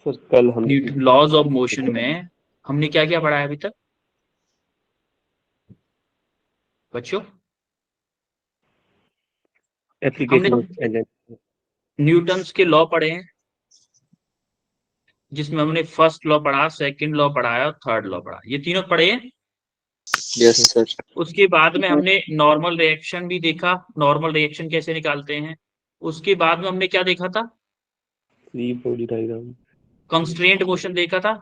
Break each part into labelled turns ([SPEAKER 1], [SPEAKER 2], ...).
[SPEAKER 1] Sir कल हम
[SPEAKER 2] laws of motion में हमने क्या क्या पढ़ा है अभी तक बच्चों? हमने
[SPEAKER 1] एप्लीकेशन
[SPEAKER 2] न्यूटन्स के लॉ पढ़े हैं, जिसमें हमने फर्स्ट लॉ पढ़ा, सेकंड लॉ पढ़ा है और थर्ड लॉ पढ़ा, ये तीनों पढ़े हैं।
[SPEAKER 1] Yes sir.
[SPEAKER 2] उसके बाद में हमने नॉर्मल रिएक्शन भी देखा, नॉर्मल रिएक्शन कैसे निकालते हैं। उसके बाद में हमने क्या देखा था?
[SPEAKER 1] Free body diagram.
[SPEAKER 2] Constraint motion देखा था।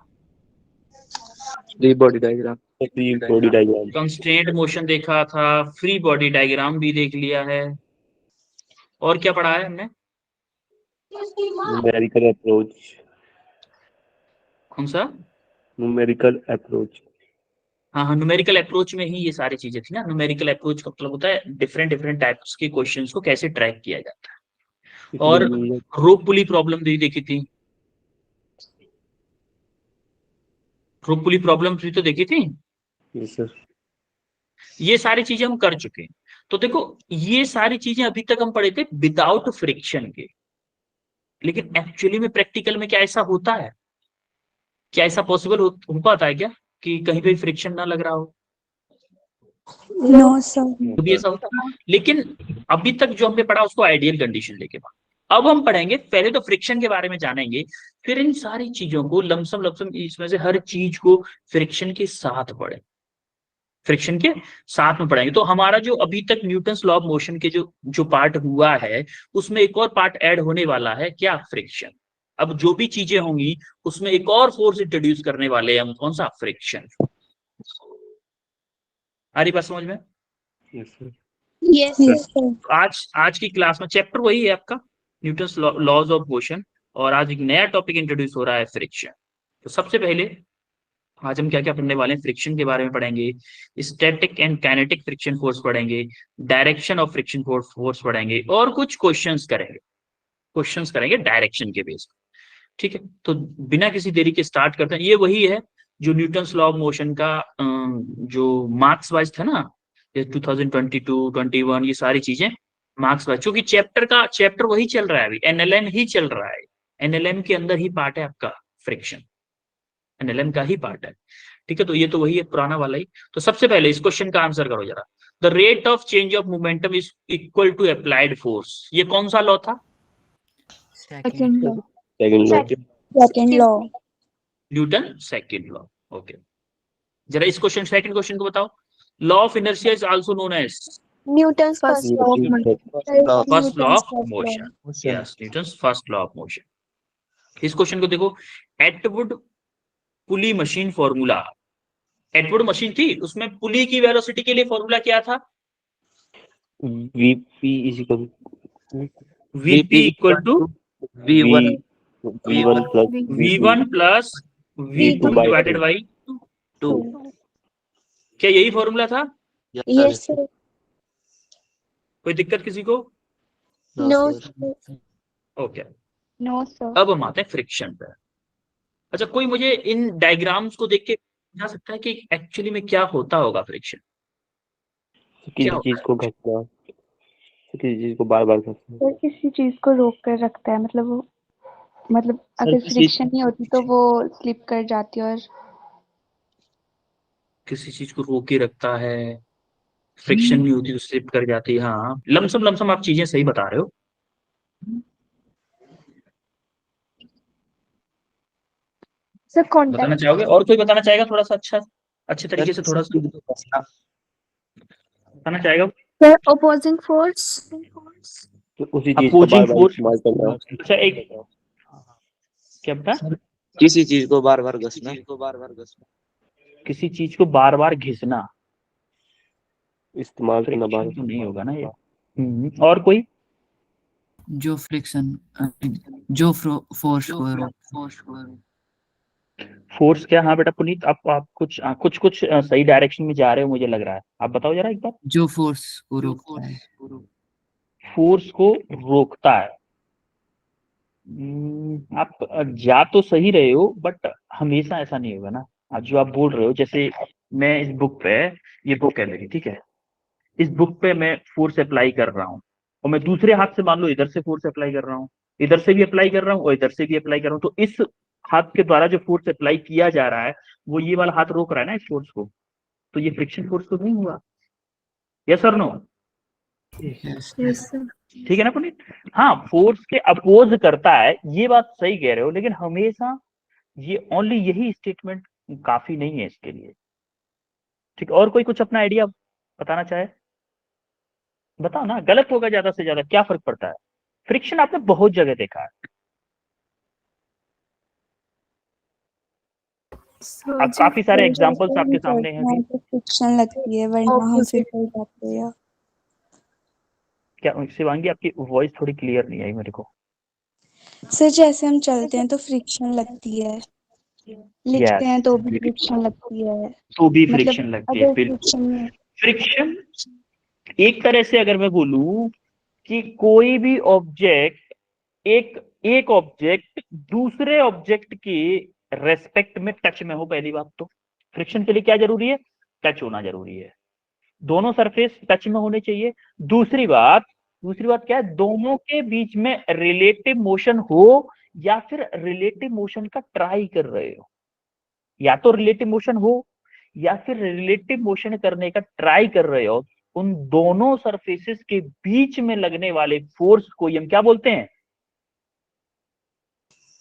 [SPEAKER 1] Free body diagram. Free body diagram.
[SPEAKER 2] Constraint motion देखा था, फ्री बॉडी डायग्राम भी देख लिया है। और क्या पढ़ा है हमने?
[SPEAKER 1] Numerical approach.
[SPEAKER 2] कौन सा?
[SPEAKER 1] Numerical approach.
[SPEAKER 2] हाँ हाँ, न्यूमेरिकल अप्रोच में ही ये सारी चीजें थी ना। न्यूमेरिकल अप्रोच का मतलब होता है डिफरेंट डिफरेंट टाइप्स के क्वेश्चंस को कैसे ट्रैक किया जाता है।
[SPEAKER 1] इसमें
[SPEAKER 2] और रोप पुली प्रॉब्लम भी देखी थी। रोप पुली प्रॉब्लम भी तो देखी थी।
[SPEAKER 1] Yes sir.
[SPEAKER 2] ये सारी चीजें हम कर चुके हैं। तो देखो, ये सारी चीजें अभी तक हम पढ़े थे विदाउट फ्रिक्शन के। लेकिन एक्चुअली में प्रैक्टिकल में क्या ऐसा होता है? क्या ऐसा पॉसिबल हो पाता है क्या कि कहीं पे फ्रिक्शन ना लग रहा हो?
[SPEAKER 3] No sir.
[SPEAKER 2] तो भी ऐसा होता है। लेकिन अभी तक जो हमने पढ़ा उसको आइडियल कंडीशन लेके पढ़ा। अब हम पढ़ेंगे, पहले तो फ्रिक्शन के बारे में जानेंगे, फिर इन सारी चीजों को लमसम लमसम इसमें से हर चीज को फ्रिक्शन के साथ पढ़ें, फ्रिक्शन के साथ में पढ़ेंगे। तो हमारा जो अभी तक न्यूटन्स लॉ ऑफ मोशन के जो जो पार्ट हुआ है, उसमें एक और पार्ट ऐड होने वाला है, क्या? फ्रिक्शन। अब जो भी चीजें होंगी उसमें एक और फोर्स इंट्रोड्यूस करने वाले हैं हम, कौन सा? फ्रिक्शन। आ रही बात समझ में?
[SPEAKER 1] Yes sir.
[SPEAKER 3] Yes sir.
[SPEAKER 2] आज आज की क्लास में चैप्टर वही है आपका, न्यूटन्स लॉज ऑफ मोशन, और आज एक नया टॉपिक इंट्रोड्यूस हो रहा है, फ्रिक्शन। तो सबसे पहले आज हम क्या क्या पढ़ने वाले हैं? फ्रिक्शन के बारे में पढ़ेंगे, static and kinetic friction force पढ़ेंगे, डायरेक्शन ऑफ फ्रिक्शन फोर्स पढ़ेंगे, और कुछ क्वेश्चंस करेंगे, क्वेश्चंस करेंगे डायरेक्शन के बेस पर। ठीक है, तो बिना किसी देरी के स्टार्ट करते हैं। ये वही है जो न्यूटन्स लॉ ऑफ मोशन का जो मार्क्स वाइज था ना, ये 2022 21, ये सारी चीजें मार्क्स वाइज, क्योंकि चैप्टर वही चल रहा है, अभी एनएलएम ही चल रहा है। एनएलएम के अंदर ही पार्ट है आपका फ्रिक्शन, एनएलएम का ही पार्ट है। ठीक है, तो ये तो वही है, पुराना वाला ही। तो सबसे पहले इस क्वेश्चन का आंसर करो जरा। The rate of change of momentum is equal to applied force, ये कौन सा लॉ था?
[SPEAKER 3] Second law.
[SPEAKER 1] Second law.
[SPEAKER 3] Second law.
[SPEAKER 2] Newton second law. Okay, जरा इस क्वेश्चन, सेकंड क्वेश्चन को बताओ। Law of inertia is also known as
[SPEAKER 3] Newton's first law of motion.
[SPEAKER 2] First law of motion. Yes, Newton's first law of motion. इस question को देखो, Atwood pulley machine formula. Atwood machine थी, उसमें पुली की velocity के लिए फॉर्मूला क्या था?
[SPEAKER 1] VP is equal
[SPEAKER 2] VP equal to
[SPEAKER 1] V V one plus
[SPEAKER 2] V1 plus V2
[SPEAKER 3] V2
[SPEAKER 2] divided by 2। क्या यही फॉर्मूला था?
[SPEAKER 3] Yes sir.
[SPEAKER 2] कोई दिक्कत किसी को?
[SPEAKER 3] No
[SPEAKER 2] okay,
[SPEAKER 3] no sir.
[SPEAKER 2] अब हम आते हैं फ्रिक्शन पे। अच्छा, कोई मुझे इन डायग्राम्स को देख के बता सकता है कि एक्चुअली में क्या होता होगा फ्रिक्शन? क्या
[SPEAKER 1] किसी
[SPEAKER 2] होता
[SPEAKER 1] चीज
[SPEAKER 2] है?
[SPEAKER 1] को घसना, किसी चीज को बार बार घसना।
[SPEAKER 3] सर किसी चीज को रोक कर रखता है, मतलब अगर फ्रिक्शन नहीं होती तो वो स्लिप कर जाती और
[SPEAKER 2] किसी चीज को रोके रखता है, फ्रिक्शन नहीं होती तो स्लिप कर जाती है। हाँ, लमसम लमसम आप चीजें सही बता रहे हो।
[SPEAKER 3] सर
[SPEAKER 2] बताना
[SPEAKER 3] कांटेक्ट।
[SPEAKER 2] चाहोगे? और कोई बताना चाहेगा थोड़ा सा अच्छा, अच्छे तरीके से थोड़ा सा बताना चाहेगा?
[SPEAKER 3] Sir opposing force.
[SPEAKER 1] तो उसी चीज का
[SPEAKER 2] अपोजिंग
[SPEAKER 1] बार बार
[SPEAKER 2] फोर्स।
[SPEAKER 1] इस्तेमाल करना।
[SPEAKER 2] अच्छा, एक क्या बता?
[SPEAKER 4] किसी चीज को बार बार घसना।
[SPEAKER 2] किसी चीज को बार बार घिसना,
[SPEAKER 1] इस्तेमाल करना बार
[SPEAKER 2] फ्रिक्शन तो नहीं होगा ना ये। और कोई?
[SPEAKER 5] जो फ्रिक्शन जो फोर्स
[SPEAKER 2] फोर्स क्या? हाँ बेटा पुनीत, आप कुछ कुछ कुछ सही डायरेक्शन में जा रहे हो मुझे लग रहा है, आप बताओ जरा एक बार।
[SPEAKER 5] जो फोर्स को रोकता है।
[SPEAKER 2] फोर्स को रोकता है। आप जा तो सही रहे हो, बट हमेशा ऐसा नहीं होगा ना। आज जो आप बोल रहे हो, जैसे मैं इस बुक पे, ये बुक है मेरी, ठीक है, इस बुक पे मैं फोर्स अप्लाई कर रहा हूँ, और मैं दूसरे हाथ से मान लो इधर से फोर्स अप्लाई कर रहा हूँ, इधर से भी अप्लाई कर रहा हूँ और इधर से भी अप्लाई कर रहा हूँ, तो इस हाथ के द्वारा जो फोर्स अप्लाई किया जा रहा है वो ये वाला हाथ रोक रहा है ना इस फोर्स को, तो ये फ्रिक्शन फोर्स तो नहीं हुआ। यस और नो? ठीक है ना पुनीत? हाँ, फोर्स के अपोज करता है, ये बात सही कह रहे हो, लेकिन हमेशा ये ओनली यही स्टेटमेंट काफी नहीं है इसके लिए। ठीक, और कोई कुछ अपना आइडिया बताना चाहे? बताओ ना, गलत होगा ज्यादा से ज्यादा, क्या फर्क पड़ता है? फ्रिक्शन आपने बहुत जगह देखा है, अब काफी सारे एग्जांपल्स आपके सामने हैं भी।
[SPEAKER 3] फ्रिक्शन लगती है वरना हम फिसल जाते हैं।
[SPEAKER 2] क्या शिवांगी, आपकी वॉइस थोड़ी क्लियर नहीं आई मेरे को।
[SPEAKER 3] सर जैसे हम चलते हैं तो फ्रिक्शन लगती है, लिखते हैं तो भी फ्रिक्शन लगती है,
[SPEAKER 2] तो भी
[SPEAKER 3] मतलब
[SPEAKER 2] फ्रिक्शन लगती है,
[SPEAKER 3] अगर
[SPEAKER 2] बिल्कुल। फ्रिक्शन एक तरह से अगर मैं बोलूं कि कोई भी ऑब्जेक्ट, एक ऑब्जेक्ट दूसरे ऑब्जेक्ट के रेस्पेक्ट में टच में हो, पहली बात तो फ्रिक्शन के लिए क्या जरूरी है? टच होना जरूरी है, दोनों सरफेस टच में होने चाहिए। दूसरी बात क्या है? दोनों के बीच में रिलेटिव मोशन हो, या फिर रिलेटिव मोशन का ट्राई कर रहे हो, या तो रिलेटिव मोशन हो या फिर रिलेटिव मोशन करने का ट्राई कर रहे हो, उन दोनों सरफेसेस के बीच में लगने वाले फोर्स को हम क्या बोलते हैं?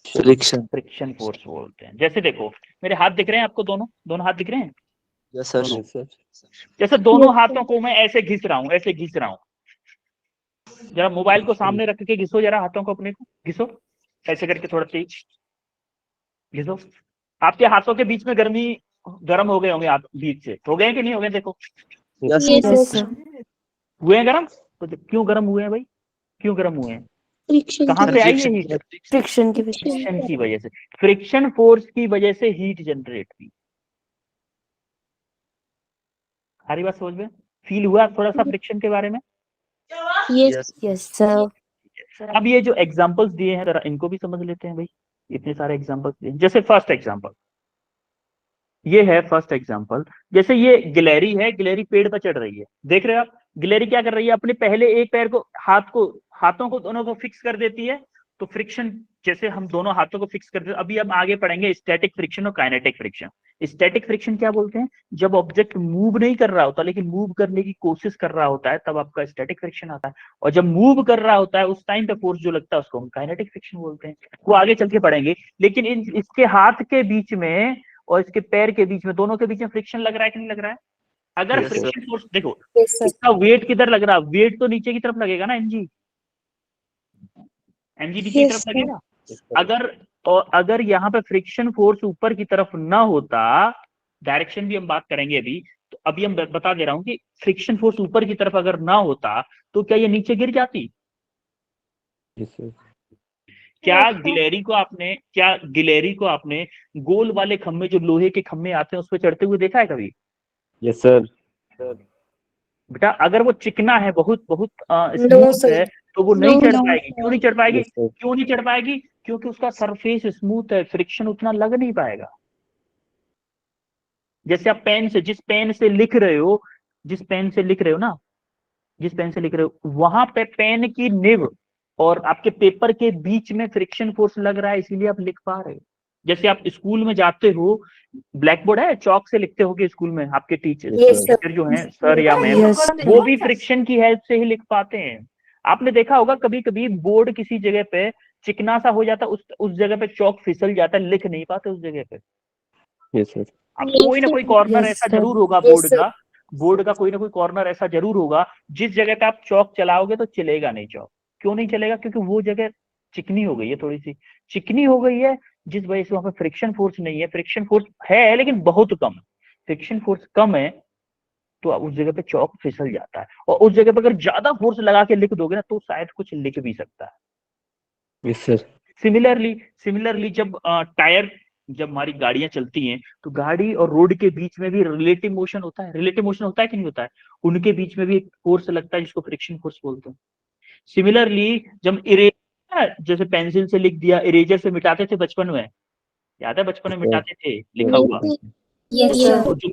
[SPEAKER 2] फ्रिक्शन फोर्स बोलते हैं। जैसे देखो, मेरे हाथ दिख रहे हैं आपको? दोनों हाथ दिख रहे हैं?
[SPEAKER 4] Yes sir.
[SPEAKER 2] जैसे दोनों हाथों को मैं ऐसे घिस रहा हूं, जरा मोबाइल को सामने रख के घिसो, जरा हाथों को अपने को घिसो, ऐसे करके थोड़ा तेज घिसो। आपके हाथों के बीच में गर्म हो गए होंगे, आप बीच से हो गए कि नहीं हो गए? देखो, हुए हैं गर्म? तो क्यों गर्म हुए हैं भाई? क्यों गर्म हुए हैं? कहां से आई है हीट? फ्रिक्शन की वजह से, फ्रिक्शन फोर्स की वजह से हीट जनरेट हुई। सारी बात समझ में? फील हुआ थोड़ा सा फ्रिक्शन के बारे में?
[SPEAKER 6] Yes sir.
[SPEAKER 2] अब ये जो एग्जांपल्स दिए हैं, जरा इनको भी समझ लेते हैं भाई। इतने सारे एग्जांपल्स दिए, जैसे फर्स्ट एग्जांपल ये है। फर्स्ट एग्जांपल, जैसे ये गिलहरी है, गिलहरी पेड़ पर चढ़ रही है, देख रहे हो आप? गिलहरी क्या कर रही है? अपने पहले एक पैर को, हाथों को दोनों को फिक्स कर देती है, तो फ्रिक्शन, जैसे हम दोनों हाथों को फिक्स करते हैं। अभी हम आगे पढ़ेंगे स्टैटिक फ्रिक्शन और काइनेटिक फ्रिक्शन। स्टैटिक फ्रिक्शन क्या बोलते हैं? जब ऑब्जेक्ट मूव नहीं कर रहा होता लेकिन मूव करने की कोशिश कर रहा होता है, तब आपका स्टैटिक फ्रिक्शन आता है। और जब मूव कर रहा होता है उस टाइम पे फोर्स जो लगता है उसको हम काइनेटिक फ्रिक्शन बोलते हैं। वो आगे चल के पढ़ेंगे। लेकिन इसके हाथ के बीच में और इसके पैर के बीच में, दोनों के बीच में फ्रिक्शन लग रहा है कि नहीं लग रहा है? अगर फ्रिक्शन फोर्स देखो, इसका वेट किधर लग रहा है? वेट तो नीचे की तरफ लगेगा ना, एमजी नीचे की तरफ लगेगा। अगर यहाँ पे फ्रिक्शन फोर्स ऊपर की तरफ ना होता, डायरेक्शन भी हम बात करेंगे अभी, तो अभी हम बता दे रहा हूं कि फ्रिक्शन फोर्स ऊपर की तरफ अगर ना होता तो क्या ये नीचे गिर जाती? क्या गिलहरी को आपने गोल वाले खम्भे, जो लोहे के खम्भे आते हैं, उस पर चढ़ते हुए देखा है कभी?
[SPEAKER 1] Yes sir.
[SPEAKER 2] बेटा, अगर वो चिकना है, बहुत स्मूथ है, तो वो नहीं चढ़ पाएगी। क्यों नहीं चढ़ पाएगी? क्योंकि उसका सरफेस स्मूथ है, फ्रिक्शन उतना लग नहीं पाएगा। जैसे आप जिस पेन से लिख रहे हो ना, वहां पे पेन की निब और आपके पेपर के बीच में फ्रिक्शन फोर्स लग रहा है, इसीलिए आप लिख पा रहे हो। जैसे आप स्कूल में जाते हो, ब्लैक बोर्ड है, चौक से लिखते हो स्कूल में, आपके टीचर जो हैं, सर या मैम, वो भी फ्रिक्शन की हेल्प से ही लिख पाते हैं। आपने देखा होगा कभी कभी बोर्ड किसी जगह पे चिकना सा हो जाता, उस जगह पे चौक फिसल जाता, लिख नहीं पाते उस जगह पे।
[SPEAKER 1] Yes sir.
[SPEAKER 2] कोई ना कोई कॉर्नर ऐसा जरूर होगा बोर्ड का कोई ना कोई कॉर्नर ऐसा जरूर होगा जिस जगह पे आप चौक चलाओगे तो चलेगा नहीं चौक। क्यों नहीं चलेगा? क्योंकि वो जगह चिकनी हो गई है, थोड़ी सी चिकनी हो गई है, जिस वजह से वहां पे फ्रिक्शन फोर्स नहीं है। फ्रिक्शन फोर्स है लेकिन बहुत कम, फ्रिक्शन फोर्स कम है, तो उस जगह पे चौक फिसल जाता है। और उस जगह पे अगर ज्यादा फोर्स लगा के लिख दोगे ना, तो शायद कुछ लिख भी सकता है।
[SPEAKER 1] Yes sir.
[SPEAKER 2] सिमिलरली जब हमारी गाड़ियां चलती हैं, तो गाड़ी और रोड के बीच में भी रिलेटिव मोशन होता है। कि नहीं होता है? उनके बीच में भी एक फोर्स लगता है जिसको फ्रिक्शन फोर्स बोलते हैं। सिमिलरली जब जैसे पेंसिल से लिख दिया, इरेजर से मिटाते थे बचपन में, याद है? बचपन में मिटाते थे लिखा हुआ। तो जो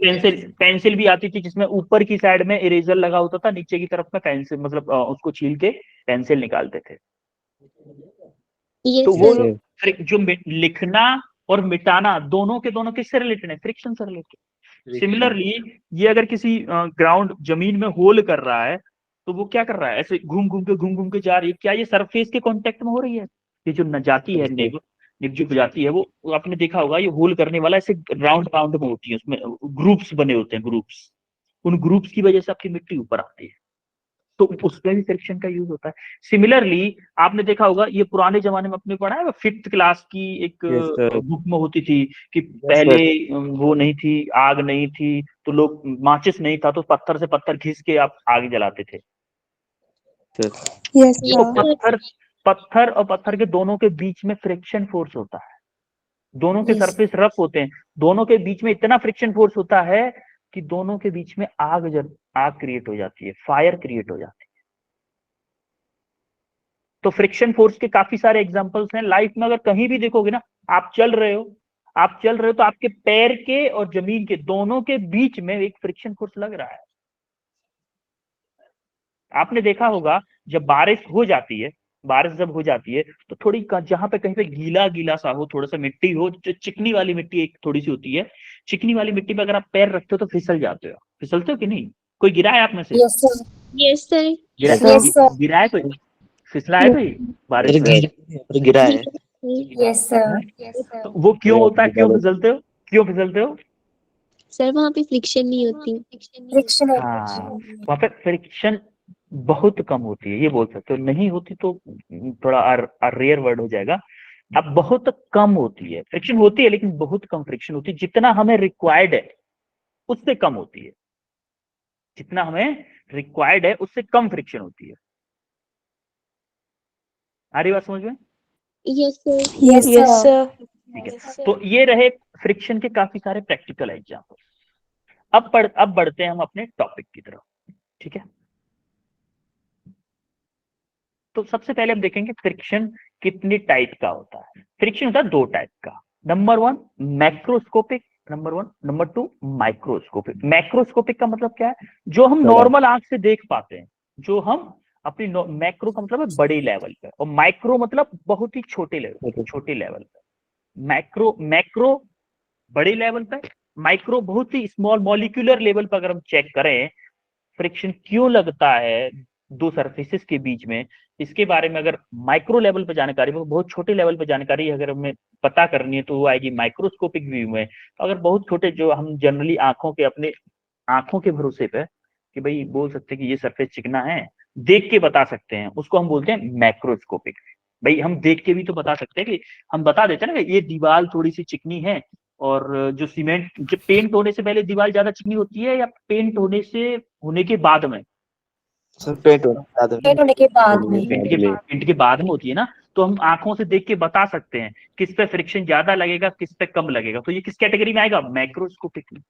[SPEAKER 2] पेंसिल भी आती थी जिसमें ऊपर की साइड में इरेजर लगा होता था, नीचे की तरफ में पेंसिल, मतलब उसको छील के पेंसिल निकालते थे। तो वो जो लिखना और मिटाना दोनों के दोनों किससे रिलेटेड है? फ्रिक्शन से रिलेटेड। सिमिलरली ये अगर किसी ग्राउंड जमीन में होल कर रहा है तो वो क्या कर रहा है? ऐसे घूम घूम के जा रही है, क्या ये सरफेस के कांटेक्ट में हो रही है? ये जो न जाती है निब जो जाती है वो आपने देखा होगा, ये होल करने वाला ऐसे राउंड राउंड में होती है, उसमें ग्रुप्स बने होते हैं, ग्रुप्स। उन ग्रुप्स की वजह से आपकी मिट्टी ऊपर आती है, तो उसमें भी फ्रिक्शन का यूज होता है। सिमिलरली आपने देखा होगा, ये पुराने जमाने में अपने पढ़ा है, 5th क्लास की एक बुक में होती थी कि पहले वो नहीं थी, आग नहीं थी, तो लोग माचिस नहीं था तो पत्थर से पत्थर घिस के आप आग जलाते थे।
[SPEAKER 3] यस
[SPEAKER 2] तो पत्थर और पत्थर के दोनों के बीच में फ्रिक्शन फोर्स होता है, दोनों के
[SPEAKER 6] Yes.
[SPEAKER 2] सरफेस रफ होते हैं, दोनों के बीच में इतना फ्रिक्शन फोर्स होता है कि दोनों के बीच में आग क्रिएट हो जाती है, फायर क्रिएट हो जाती है। तो फ्रिक्शन फोर्स के काफी सारे एग्जांपल्स हैं लाइफ में। अगर कहीं भी देखोगे ना, आप चल रहे हो तो आपके पैर के और जमीन के दोनों के बीच में एक फ्रिक्शन फोर्स लग रहा है। आपने देखा होगा जब बारिश जब हो जाती है तो थोड़ी जहां पे कहीं पे गीला गीला सा हो, थोड़ा सा मिट्टी हो, जो चिकनी वाली मिट्टी एक थोड़ी सी होती है, चिकनी वाली मिट्टी पे अगर आप पैर रखते हो तो फिसलते हो कि नहीं? कोई गिरा है आप में से?
[SPEAKER 6] Yes, sir. Yes, sir.
[SPEAKER 2] गिरा है कोई? फिसला है कोई बारिश में?
[SPEAKER 4] गिरा है।
[SPEAKER 6] Yes, sir.
[SPEAKER 2] तो वो क्यों होता है? क्यों फिसलते हो?
[SPEAKER 6] सर वहाँ पे फ्रिक्शन नहीं होती। फ्रिक्शन
[SPEAKER 2] हाँ, वहाँ पे फ्रिक्शन बहुत कम होती है, ये बोल सकते हो। नहीं होती तो थोड़ा रेयर वर्ड हो जाएगा। अब बहुत कम होती है फ्रिक्शन, होती है लेकिन बहुत कम फ्रिक्शन होती है, जितना हमें रिक्वायर्ड है उससे कम होती है, जितना हमें रिक्वायर्ड है उससे कम फ्रिक्शन होती है। आ रही बात समझ में?
[SPEAKER 6] Yes, sir.
[SPEAKER 3] यस सर
[SPEAKER 2] ठीक है, तो ये रहे फ्रिक्शन के काफी सारे प्रैक्टिकल एग्जाम्पल। अब बढ़ते हैं हम अपने टॉपिक की तरफ, ठीक है? तो सबसे पहले हम देखेंगे फ्रिक्शन कितने टाइप का होता है। फ्रिक्शन होता है 2 टाइप का। Number 1 macroscopic, number 2 microscopic. Macroscopic का मतलब क्या है? जो हम नॉर्मल आंख से देख पाते हैं, जो हम अपनी मैक्रो का मतलब है बड़े लेवल पे, और माइक्रो मतलब बहुत ही छोटे लेवल पे। मैक्रो बड़े लेवल पे, माइक्रो बहुत ही स्मॉल मॉलिक्यूलर लेवल पर। अगर हम चेक करें फ्रिक्शन क्यों लगता है 2 सरफेसेस के बीच में, इसके बारे में अगर माइक्रो लेवल पर जानकारी, बहुत छोटे लेवल पर जानकारी अगर हमें पता करनी है तो वो आएगी माइक्रोस्कोपिक व्यू में। तो अगर बहुत छोटे, जो हम जनरली अपने आंखों के भरोसे पे कि भाई बोल सकते हैं कि ये सरफेस चिकना है, देख के बता सकते हैं, उसको हम बोलते हैं मैक्रोस्कोपिक। भाई हम देख के भी तो बता सकते हैं, कि हम बता देते हैं ना कि ये दीवार थोड़ी सी चिकनी है, और जो पेंट होने से पहले दीवार ज्यादा चिकनी होती है या पेंट होने के बाद में?
[SPEAKER 4] पेंट होने के बाद में।
[SPEAKER 2] पेंट के बाद में होती है ना। तो हम आंखों से देख के बता सकते हैं किस पे फ्रिक्शन ज्यादा लगेगा, किस पे कम लगेगा। तो ये किस कैटेगरी में आएगा? मैक्रोस्कोपिक में।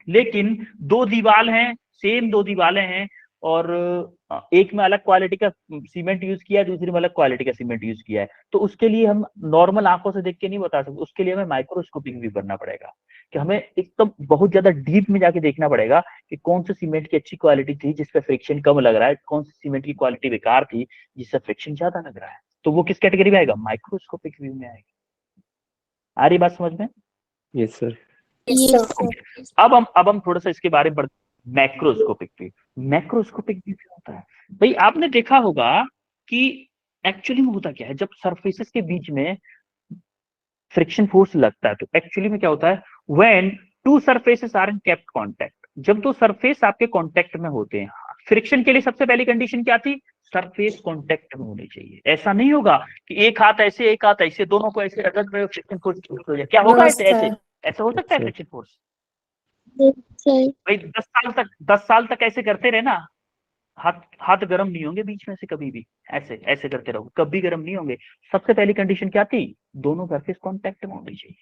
[SPEAKER 2] लेकिन 2 दीवालें हैं और एक में अलग क्वालिटी का सीमेंट यूज किया है, दूसरी में अलग क्वालिटी का सीमेंट यूज किया है, तो उसके लिए हम नॉर्मल आंखों से देख के नहीं बता सकते, उसके लिए हमें माइक्रोस्कोपिक भी करना पड़ेगा, कि हमें एकदम बहुत ज्यादा डीप में जाके देखना पड़ेगा कि कौन से सीमेंट की अच्छी क्वालिटी थी जिसपे फ्रिक्शन कम लग रहा है, कौन सी सीमेंट की क्वालिटी बेकार थी जिससे फ्रिक्शन ज्यादा लग रहा है। तो वो किस कैटेगरी में आएगा? माइक्रोस्कोपिक व्यू में आएगा। आ रही बात समझ में?
[SPEAKER 1] Yes sir.
[SPEAKER 2] अब हम थोड़ा सा इसके बारे में मैक्रोस्कोपिक व्यू क्या होता है? भाई आपने देखा होगा कि एक्चुअली में होता क्या है, जब सरफेसेस के बीच में फ्रिक्शन फोर्स लगता है तो एक्चुअली में क्या होता है? When 2 surfaces are in kept contact, जब 2 सरफेस आपके कांटेक्ट में होते हैं, फ्रिक्शन के लिए सबसे पहली कंडीशन क्या थी? सरफेस कांटेक्ट में होनी चाहिए। ऐसा नहीं होगा कि एक हाथ ऐसे एक हाथ ऐसे, दोनों को ऐसे रगड़ रहे हो, फ्रिक्शन फोर्स हो जाए। क्या होगा? ऐसे ऐसा हो सकता है फ्रिक्शन फोर्स? भाई 10 साल तक ऐसे करते रहे ना, हाथ गर्म नहीं होंगे बीच में से कभी भी। ऐसे ऐसे करते रहो, कभी गर्म नहीं होंगे। सबसे पहली कंडीशन क्या थी? दोनों सरफेस कांटेक्ट में होनी चाहिए।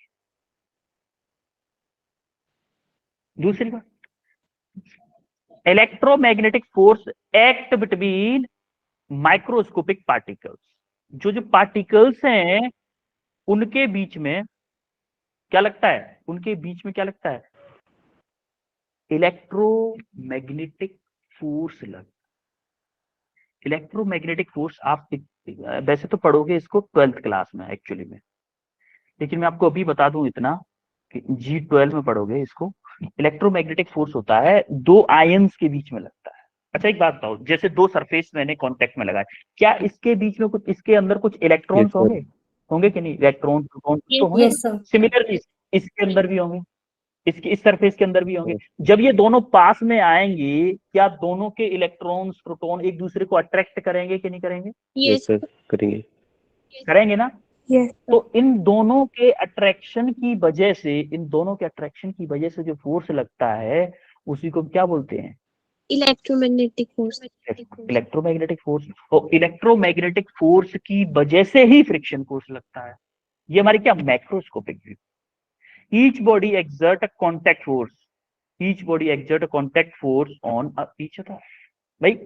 [SPEAKER 2] दूसरी बात, electromagnetic force act between microscopic particles. जो पार्टिकल्स हैं उनके बीच में क्या लगता है? इलेक्ट्रोमैग्नेटिक फोर्स इलेक्ट्रोमैग्नेटिक फोर्स आप वैसे तो पढ़ोगे इसको 12th क्लास में एक्चुअली में, लेकिन मैं आपको अभी बता दूं इतना कि G12 में पढ़ोगे इसको, इलेक्ट्रोमैग्नेटिक फोर्स होता है दो आयंस के बीच में लगता है। अच्छा एक बात बताओ, जैसे दो सरफेस मैंने कांटेक्ट में लगाए, क्या इसके बीच में कुछ, इसके अंदर कुछ इलेक्ट्रॉन्स
[SPEAKER 1] sir.
[SPEAKER 2] होंगे होंगे कि नहीं? इलेक्ट्रॉन प्रोटॉन तो होंगे।
[SPEAKER 6] Yes sir.
[SPEAKER 2] सिमिलरली इसके अंदर भी होंगे, इसके इस सरफेस के अंदर भी होंगे। जब ये दोनों पास में आएंगे, क्या दोनों के इलेक्ट्रॉन्स प्रोटॉन एक दूसरे को अट्रैक्ट करेंगे कि नहीं करेंगे?
[SPEAKER 1] Yes, sir. करेंगे।
[SPEAKER 2] करेंगे ना।
[SPEAKER 3] यस
[SPEAKER 2] तो इन दोनों के अट्रैक्शन की वजह से, इन दोनों के अट्रैक्शन की वजह से जो फोर्स लगता है उसी को क्या बोलते हैं?
[SPEAKER 6] Electromagnetic force.
[SPEAKER 2] Electromagnetic force. और इलेक्ट्रोमैग्नेटिक फोर्स की वजह से ही फ्रिक्शन फोर्स लगता है। ये हमारी क्या macroscopic view. Each body exert a contact force, each body exert a contact force on each other. भाई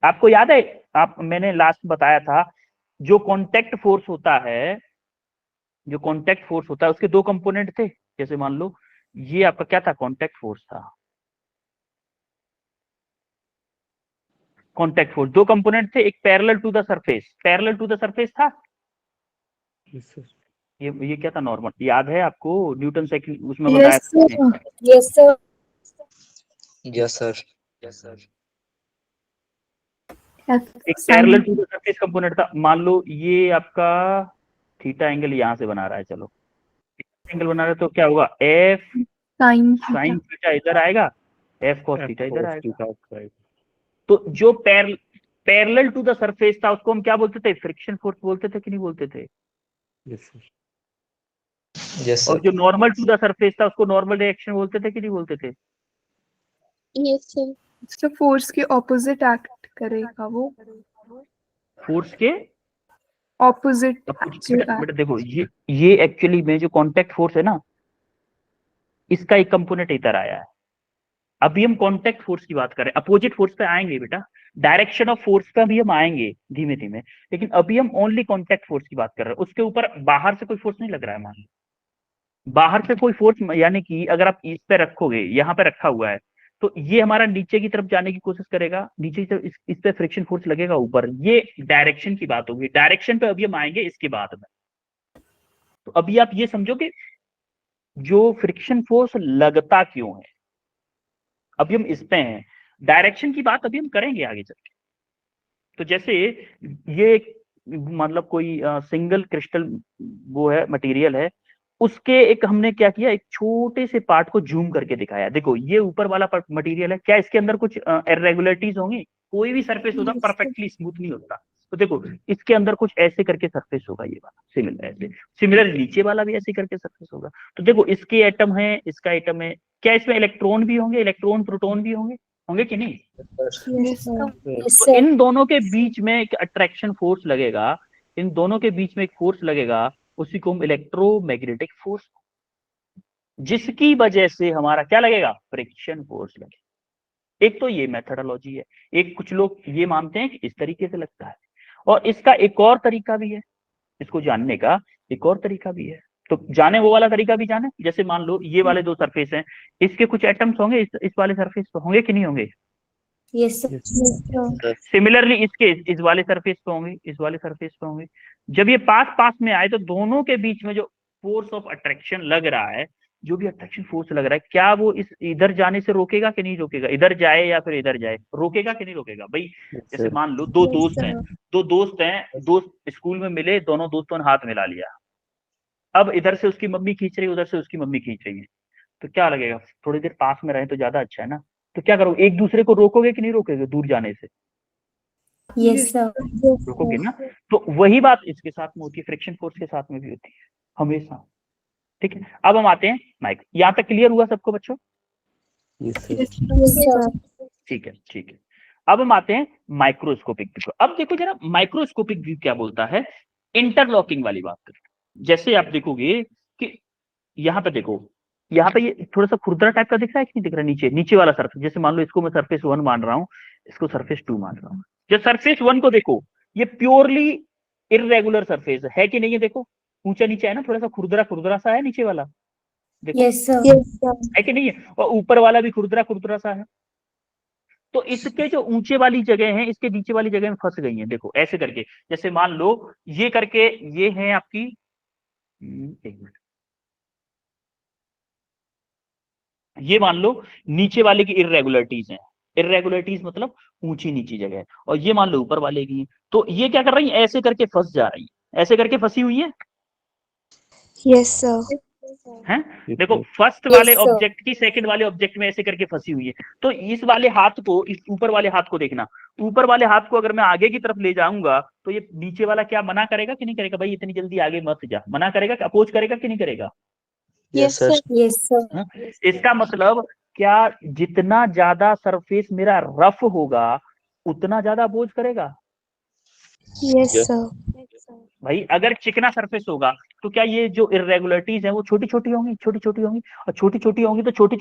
[SPEAKER 2] आपको याद है, आप मैंने लास्ट बताया था, जो कॉन्टैक्ट फोर्स होता है, जो कॉन्टैक्ट फोर्स होता है उसके दो कंपोनेंट थे। जैसे मान लो ये आपका क्या था? कॉन्टैक्ट फोर्स था। कॉन्टैक्ट फोर्स दो कंपोनेंट थे, एक parallel to the surface, parallel to the surface था।
[SPEAKER 1] Yes, sir.
[SPEAKER 2] ये क्या था? नॉर्मल। याद है आपको न्यूटन साइकिल उसमें बताया था मैंने?
[SPEAKER 6] Yes sir.
[SPEAKER 4] Yes, sir.
[SPEAKER 2] एक parallel to the surface component था। मान लो ये आपका थीटा एंगल यहां से बना रहा है, चलो एंगल बना रहा है, तो क्या होगा? एफ साइन थीटा इधर आएगा, एफ कॉस थीटा इधर आएगा। तो जो पैरेलल टू द सरफेस था उसको हम क्या बोलते थे? फ्रिक्शन फोर्स बोलते थे कि नहीं बोलते थे?
[SPEAKER 1] Yes, sir.
[SPEAKER 4] Yes,
[SPEAKER 2] और
[SPEAKER 4] sir.
[SPEAKER 2] जो नॉर्मल टू द सरफेस था उसको नॉर्मल रिएक्शन बोलते थे कि नहीं बोलते थे?
[SPEAKER 6] Yes sir.
[SPEAKER 3] तो फोर्स के ऑपोजिट एक्ट करेगा वो,
[SPEAKER 2] फोर्स के
[SPEAKER 3] ऑपोजिट
[SPEAKER 2] बेटा देखो, ये एक्चुअली में जो कांटेक्ट फोर्स है ना, इसका एक कंपोनेंट इधर आया है। अभी हम कांटेक्ट फोर्स की बात कर रहे हैं, अपोजिट फोर्स पे आएंगे बेटा, डायरेक्शन ऑफ फोर्स पे भी हम आएंगे धीमे धीमे, लेकिन अभी हम ओनली कांटेक्ट फोर्स की बात कर रहे हैं। उसके ऊपर बाहर से कोई फोर्स नहीं लग रहा है। मान लो बाहर से कोई फोर्स, यानी कि अगर आप इस पे रखोगे, यहाँ पे रखा हुआ है, तो ये हमारा नीचे की तरफ जाने की कोशिश करेगा, नीचे की तरफ इस पे फ्रिक्शन फोर्स लगेगा ऊपर। ये डायरेक्शन की बात होगी, डायरेक्शन पे अभी हम आएंगे इसके बाद में। तो अभी आप ये समझो कि जो फ्रिक्शन फोर्स लगता क्यों है, अभी हम इस पे हैं, डायरेक्शन की बात अभी हम करेंगे आगे चल के। तो जैसे ये मतलब कोई सिंगल क्रिस्टल वो है, मटेरियल है, उसके एक हमने क्या किया, एक छोटे से पार्ट को जूम करके दिखाया। देखो ये ऊपर वाला मटेरियल है, क्या इसके अंदर कुछ इरेगुलरिटीज होंगी? कोई भी सरफेस होता परफेक्टली स्मूथ नहीं होता। तो देखो इसके अंदर कुछ ऐसे करके सरफेस होगा, ये वाला सिमिलर ऐसे, सिमिलर नीचे वाला भी ऐसे करके सरफेस होगा। तो देखो इसके एटम है, इसका एटम है, क्या इसमें इलेक्ट्रॉन भी होंगे? इलेक्ट्रॉन प्रोटॉन भी होंगे, होंगे कि नहीं? तो इन दोनों के बीच में एक अट्रैक्शन फोर्स लगेगा, इन दोनों के बीच में एक फोर्स लगेगा, उसी को हम इलेक्ट्रोमैग्नेटिक फोर्स, जिसकी वजह से हमारा क्या लगेगा? फ्रिक्शन फोर्स लगेगा। एक तो ये मेथडोलॉजी है, एक कुछ लोग ये मानते हैं कि इस तरीके से लगता है, और इसका एक और तरीका भी है, इसको जानने का एक और तरीका भी है। तो जाने वो वाला तरीका भी जाने। जैसे मान लो ये वाले दो सरफेस हैं, इसके कुछ एटम्स होंगे इस वाले सरफेस पे, होंगे कि नहीं होंगे?
[SPEAKER 6] यस
[SPEAKER 2] सिमिलरली इसके इस वाले सरफेस पे होंगे, इस वाले सरफेस पे होंगे। जब ये पास पास में आए तो दोनों के बीच में जो फोर्स ऑफ अट्रैक्शन लग रहा है, जो भी अट्रैक्शन फोर्स लग रहा है, क्या वो इस इधर जाने से रोकेगा कि नहीं रोकेगा? इधर जाए या फिर इधर जाए, रोकेगा कि नहीं रोकेगा? भाई जैसे मान लो दो दोस्त हैं, दोस्त स्कूल में मिले, दोनों दोस्तों ने हाथ मिला लिया। अब इधर से उसकी मम्मी खींच रही है, उधर से उसकी मम्मी खींच रही है, तो क्या लगेगा? थोड़ी देर पास में रहे तो ज्यादा अच्छा है ना। तो क्या करोगे? एक दूसरे को रोकोगे कि नहीं रोकोगे दूर जाने से?
[SPEAKER 6] Yes sir.
[SPEAKER 2] रोकोगे ना। तो वही बात इसके साथ में होती है, फ्रिक्शन फोर्स के साथ में भी होती है हमेशा। ठीक है, अब हम आते हैं माइक। यहाँ तक क्लियर हुआ सबको बच्चों?
[SPEAKER 1] Yes, sir.
[SPEAKER 2] ठीक है। अब हम आते हैं माइक्रोस्कोपिक व्यू। अब देखो जरा माइक्रोस्कोपिक व्यू क्या बोलता है, इंटरलॉकिंग वाली बात करें। जैसे आप देखोगे कि यहाँ पे देखो, यहाँ पे ये थोड़ा सा खुरदरा टाइप का दिख रहा है कि नहीं दिख रहा? नीचे वाला सरफेस, जैसे मान लो इसको मैं सरफेस 1 मान रहा हूँ, इसको सरफेस 2 मान रहा हूँ। जो सरफेस 1 को देखो, ये प्योरली इरेगुलर सरफेस है कि नहीं है? देखो ऊंचा नीचे है ना, थोड़ा सा खुरदरा सा है नीचे वाला, देखो
[SPEAKER 6] यस सर।
[SPEAKER 2] है कि नहीं है? और ऊपर वाला भी खुरदरा सा है। तो इसके जो ऊंचे वाली जगह है, इसके नीचे वाली जगह में फंस गई है। देखो ऐसे करके, जैसे मान लो ये करके, ये है आपकी एक मिनट, ये मान लो नीचे वाले की इर्रेगुलरिटीज हैं, इर्रेगुलरिटीज मतलब ऊंची नीची जगह, और ये मान लो ऊपर वाले की हैं। तो ये क्या कर रही है, ऐसे करके फंस जा रही है, ऐसे करके फंसी हुई है
[SPEAKER 6] यस सर।
[SPEAKER 2] हैं। देखो
[SPEAKER 1] Yes,
[SPEAKER 2] फर्स्ट
[SPEAKER 6] Yes,
[SPEAKER 2] वाले
[SPEAKER 6] sir.
[SPEAKER 2] ऑब्जेक्ट की सेकंड वाले ऑब्जेक्ट में ऐसे करके फंसी हुई है। तो इस वाले हाथ को, इस ऊपर वाले हाथ को देखना, ऊपर वाले हाथ को अगर मैं आगे की तरफ ले जाऊंगा तो ये नीचे वाला क्या मना करेगा कि नहीं करेगा, भाई इतनी जल्दी आगे मत जा, मना करेगा, अपोज करेगा कि नहीं करेगा।
[SPEAKER 6] Yes, sir. Yes, sir.
[SPEAKER 2] हाँ? इसका मतलब क्या, जितना ज्यादा सरफेस मेरा रफ होगा उतना ज्यादा अपोज करेगा।
[SPEAKER 6] Yes,
[SPEAKER 1] Yes.
[SPEAKER 6] sir.
[SPEAKER 2] भाई अगर चिकना सरफेस होगा तो क्या ये जो इरेगुलरिटीज है वो छोटी छोटी होंगी, छोटी छोटी होंगी, और छोटी छोटी होंगी तो छोटी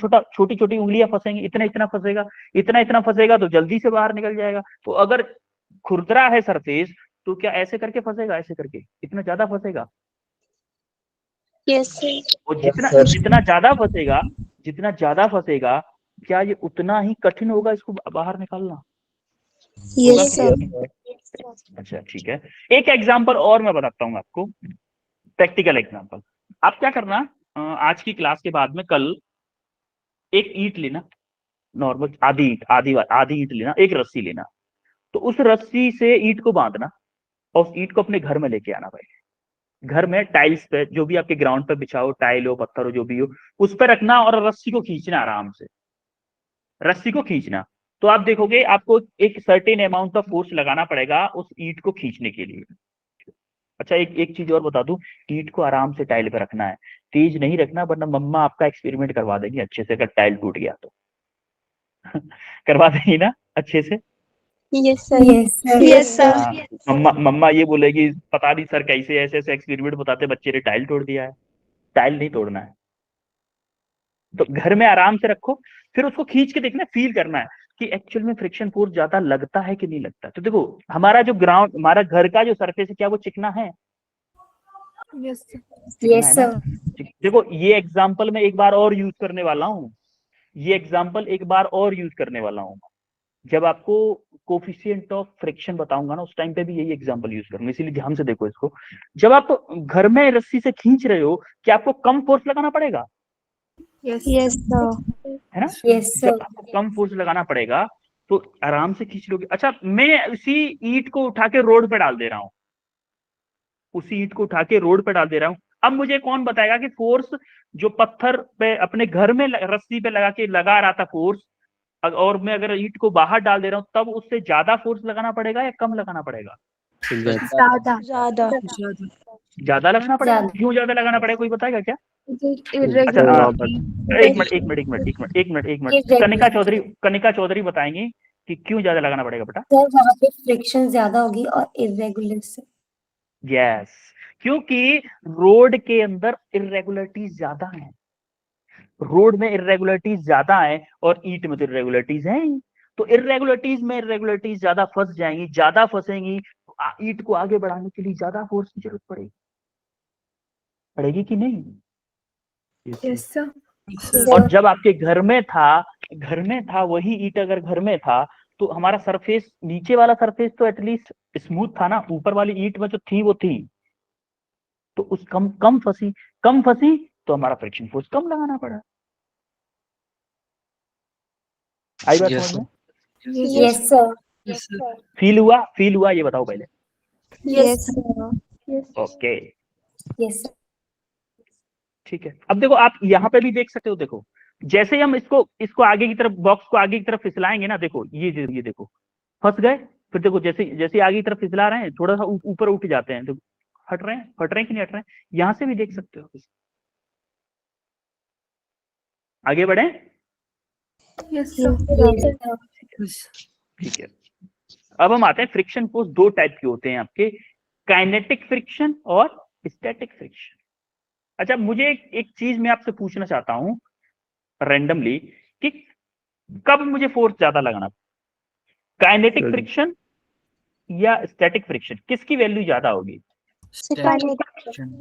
[SPEAKER 2] छोटी उंगलियां फंसेंगी, इतना इतना फंसेगा, इतना इतना फंसेगा तो जल्दी से बाहर निकल जाएगा। तो अगर खुरदरा है सरफेस तो क्या ऐसे करके फंसेगा, ऐसे करके इतना ज्यादा फंसेगा।
[SPEAKER 6] Yes, sir.
[SPEAKER 2] और
[SPEAKER 1] Yes,
[SPEAKER 2] जितना
[SPEAKER 1] sir.
[SPEAKER 2] जितना ज्यादा फंसेगा, जितना ज्यादा फंसेगा, क्या ये उतना ही कठिन होगा इसको बाहर निकालना। होगा
[SPEAKER 6] Yes,
[SPEAKER 2] कि
[SPEAKER 6] sir.
[SPEAKER 2] नहीं? अच्छा ठीक है, एक एग्जांपल और मैं बताता हूँ आपको, प्रैक्टिकल एग्जांपल। आप क्या करना, आज की क्लास के बाद में कल एक ईंट लेना, नॉर्मल आधी ईंट, आधी ईंट लेना, एक रस्सी लेना, तो उस रस्सी से ईंट को बांधना और उस ईंट को अपने घर में लेके आना। भाई घर में टाइल्स पे, जो भी आपके ग्राउंड पे बिछा हो, टाइल हो, पत्थर हो, जो भी हो, उस पर रखना और रस्सी को खींचना आराम से, रस्सी को खींचना। तो आप देखोगे आपको एक सर्टेन अमाउंट ऑफ फोर्स लगाना पड़ेगा उस ईंट को खींचने के लिए। अच्छा एक एक चीज और बता दूं, ईंट को आराम से टाइल पे रखना है, तेज नहीं रखना, वरना मम्मा आपका एक्सपेरिमेंट करवा देंगी अच्छे से, अगर टाइल टूट गया तो करवा देंगी ना अच्छे से।
[SPEAKER 6] Yes, sir. Yes, sir. Yes, sir.
[SPEAKER 2] हाँ, मम्मा मम्मा ये बोलेगी पता नहीं सर कैसे ऐसे ऐसे एक्सपेरिमेंट बताते, बच्चे ने टाइल तोड़ दिया है। टाइल नहीं तोड़ना है, तो घर में आराम से रखो, फिर उसको खींच के देखना, फील करना है कि एक्चुअल में फ्रिक्शन फोर्स ज्यादा लगता है कि नहीं लगता। तो देखो हमारा जो ग्राउंड, हमारा घर का जो सरफेस है, क्या वो चिकना है,
[SPEAKER 6] Yes, sir.
[SPEAKER 2] चिकना
[SPEAKER 6] Yes,
[SPEAKER 2] है ना।
[SPEAKER 6] sir.
[SPEAKER 2] देखो ये एग्जाम्पल मैं एक बार और यूज करने वाला हूँ, ये एग्जाम्पल एक बार और यूज करने वाला हूँ, जब आपको कोफिशिएंट ऑफ फ्रिक्शन बताऊंगा ना, उस टाइम पे भी यही एग्जांपल यूज करूंगा, इसीलिए ध्यान से देखो इसको। जब आप घर में रस्सी से खींच रहे हो, क्या आपको कम फोर्स लगाना पड़ेगा,
[SPEAKER 6] Yes, sir.
[SPEAKER 2] है ना।
[SPEAKER 6] Yes, sir.
[SPEAKER 2] जब आपको कम फोर्स लगाना पड़ेगा तो आराम से खींच लोगे। अच्छा मैं उसी ईंट को उठा के रोड पे डाल दे रहा हूँ, उसी ईंट को उठा के रोड पे डाल दे रहा हूँ, अब मुझे कौन बताएगा कि फोर्स जो पत्थर पे अपने घर में रस्सी पे लगा के लगा रहा था फोर्स, और मैं अगर ईंट को बाहर डाल दे रहा हूँ तब उससे ज्यादा फोर्स लगाना पड़ेगा या कम लगाना पड़ेगा।
[SPEAKER 1] Exactly.
[SPEAKER 6] ज्यादा
[SPEAKER 2] ज्यादा लगाना पड़ेगा, क्यों ज्यादा लगाना पड़ेगा, कोई बताएगा क्या। अच्छा
[SPEAKER 1] Normal.
[SPEAKER 2] एक मिनट एक मिनट एक मिनट एक मिनट एक मिनट एक मिनट, कनिका चौधरी बताएंगे कि क्यों ज्यादा लगाना पड़ेगा बेटा।
[SPEAKER 7] सर वहाँ पे फ्रिक्शन ज्यादा होगी और इरेगुलर से।
[SPEAKER 2] यस, क्योंकि रोड के अंदर इरेगुलरिटीज ज्यादा हैं, रोड में इरेगुलरिटीज ज्यादा है और ईंट में तो इरेगुलरिटीज हैं ही। तो इरेगुलरिटीज में इरेगुलरिटीज ज्यादा फंस जाएंगी, ज्यादा फंसेंगी तो ईंट को आगे बढ़ाने के लिए ज्यादा फोर्स की जरूरत पड़ेगी, पड़ेगी कि नहीं।
[SPEAKER 6] Yes, sir.
[SPEAKER 2] और जब आपके घर में था वही ईंट, अगर घर में था तो हमारा सरफेस, नीचे वाला सरफेस तो एटलीस्ट स्मूथ था ना, ऊपर वाली ईंट में जो थी वो थी, तो उस कम फंसी तो हमारा फ्रिक्शन फोर्स कम लगाना पड़ा। आई बात
[SPEAKER 1] Yes,
[SPEAKER 2] समझ में,
[SPEAKER 7] yes sir.
[SPEAKER 5] Yes, sir.
[SPEAKER 2] Feel हुआ ये बताओ पहले।
[SPEAKER 6] Yes, sir.
[SPEAKER 2] Okay
[SPEAKER 7] yes sir.
[SPEAKER 2] ठीक है, अब देखो आप यहाँ पे भी देख सकते हो, देखो जैसे ही हम इसको आगे की तरफ, बॉक्स को आगे की तरफ फिसलाएंगे ना, देखो ये देखो फंस गए, फिर देखो जैसे जैसे आगे की तरफ फिसला रहे हैं थोड़ा सा ऊपर उठ जाते हैं, तो हट रहे हैं कि नहीं हट रहे हैं, यहाँ से भी देख सकते हो। आगे बढ़े,
[SPEAKER 6] Yes, sir.
[SPEAKER 2] ठीक है। अब हम आते हैं, फ्रिक्शन फोर्स दो टाइप के होते हैं आपके, काइनेटिक फ्रिक्शन और स्टैटिक फ्रिक्शन। अच्छा मुझे एक चीज मैं आपसे पूछना चाहता हूं रैंडमली, कि कब मुझे फोर्स ज्यादा लगाना, काइनेटिक
[SPEAKER 1] Good.
[SPEAKER 2] फ्रिक्शन या स्टैटिक फ्रिक्शन, किसकी वैल्यू ज्यादा होगी।
[SPEAKER 5] Static friction.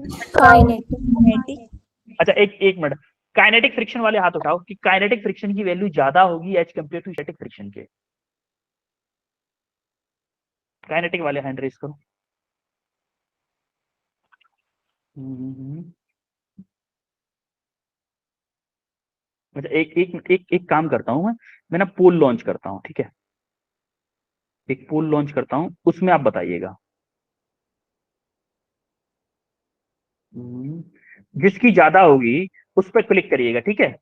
[SPEAKER 2] अच्छा एक मिनट, काइनेटिक फ्रिक्शन वाले हाथ उठाओ कि काइनेटिक फ्रिक्शन की वैल्यू ज्यादा होगी as compared to static friction के। काइनेटिक वाले हैंड रेस करो, अच्छा, एक काम करता हूँ, मैं ना पोल लॉन्च करता हूँ, ठीक है, एक पोल लॉन्च करता हूँ, उसमें आप बताइएगा। जिसकी ज्यादा होगी उस पर क्लिक करिएगा, ठीक है।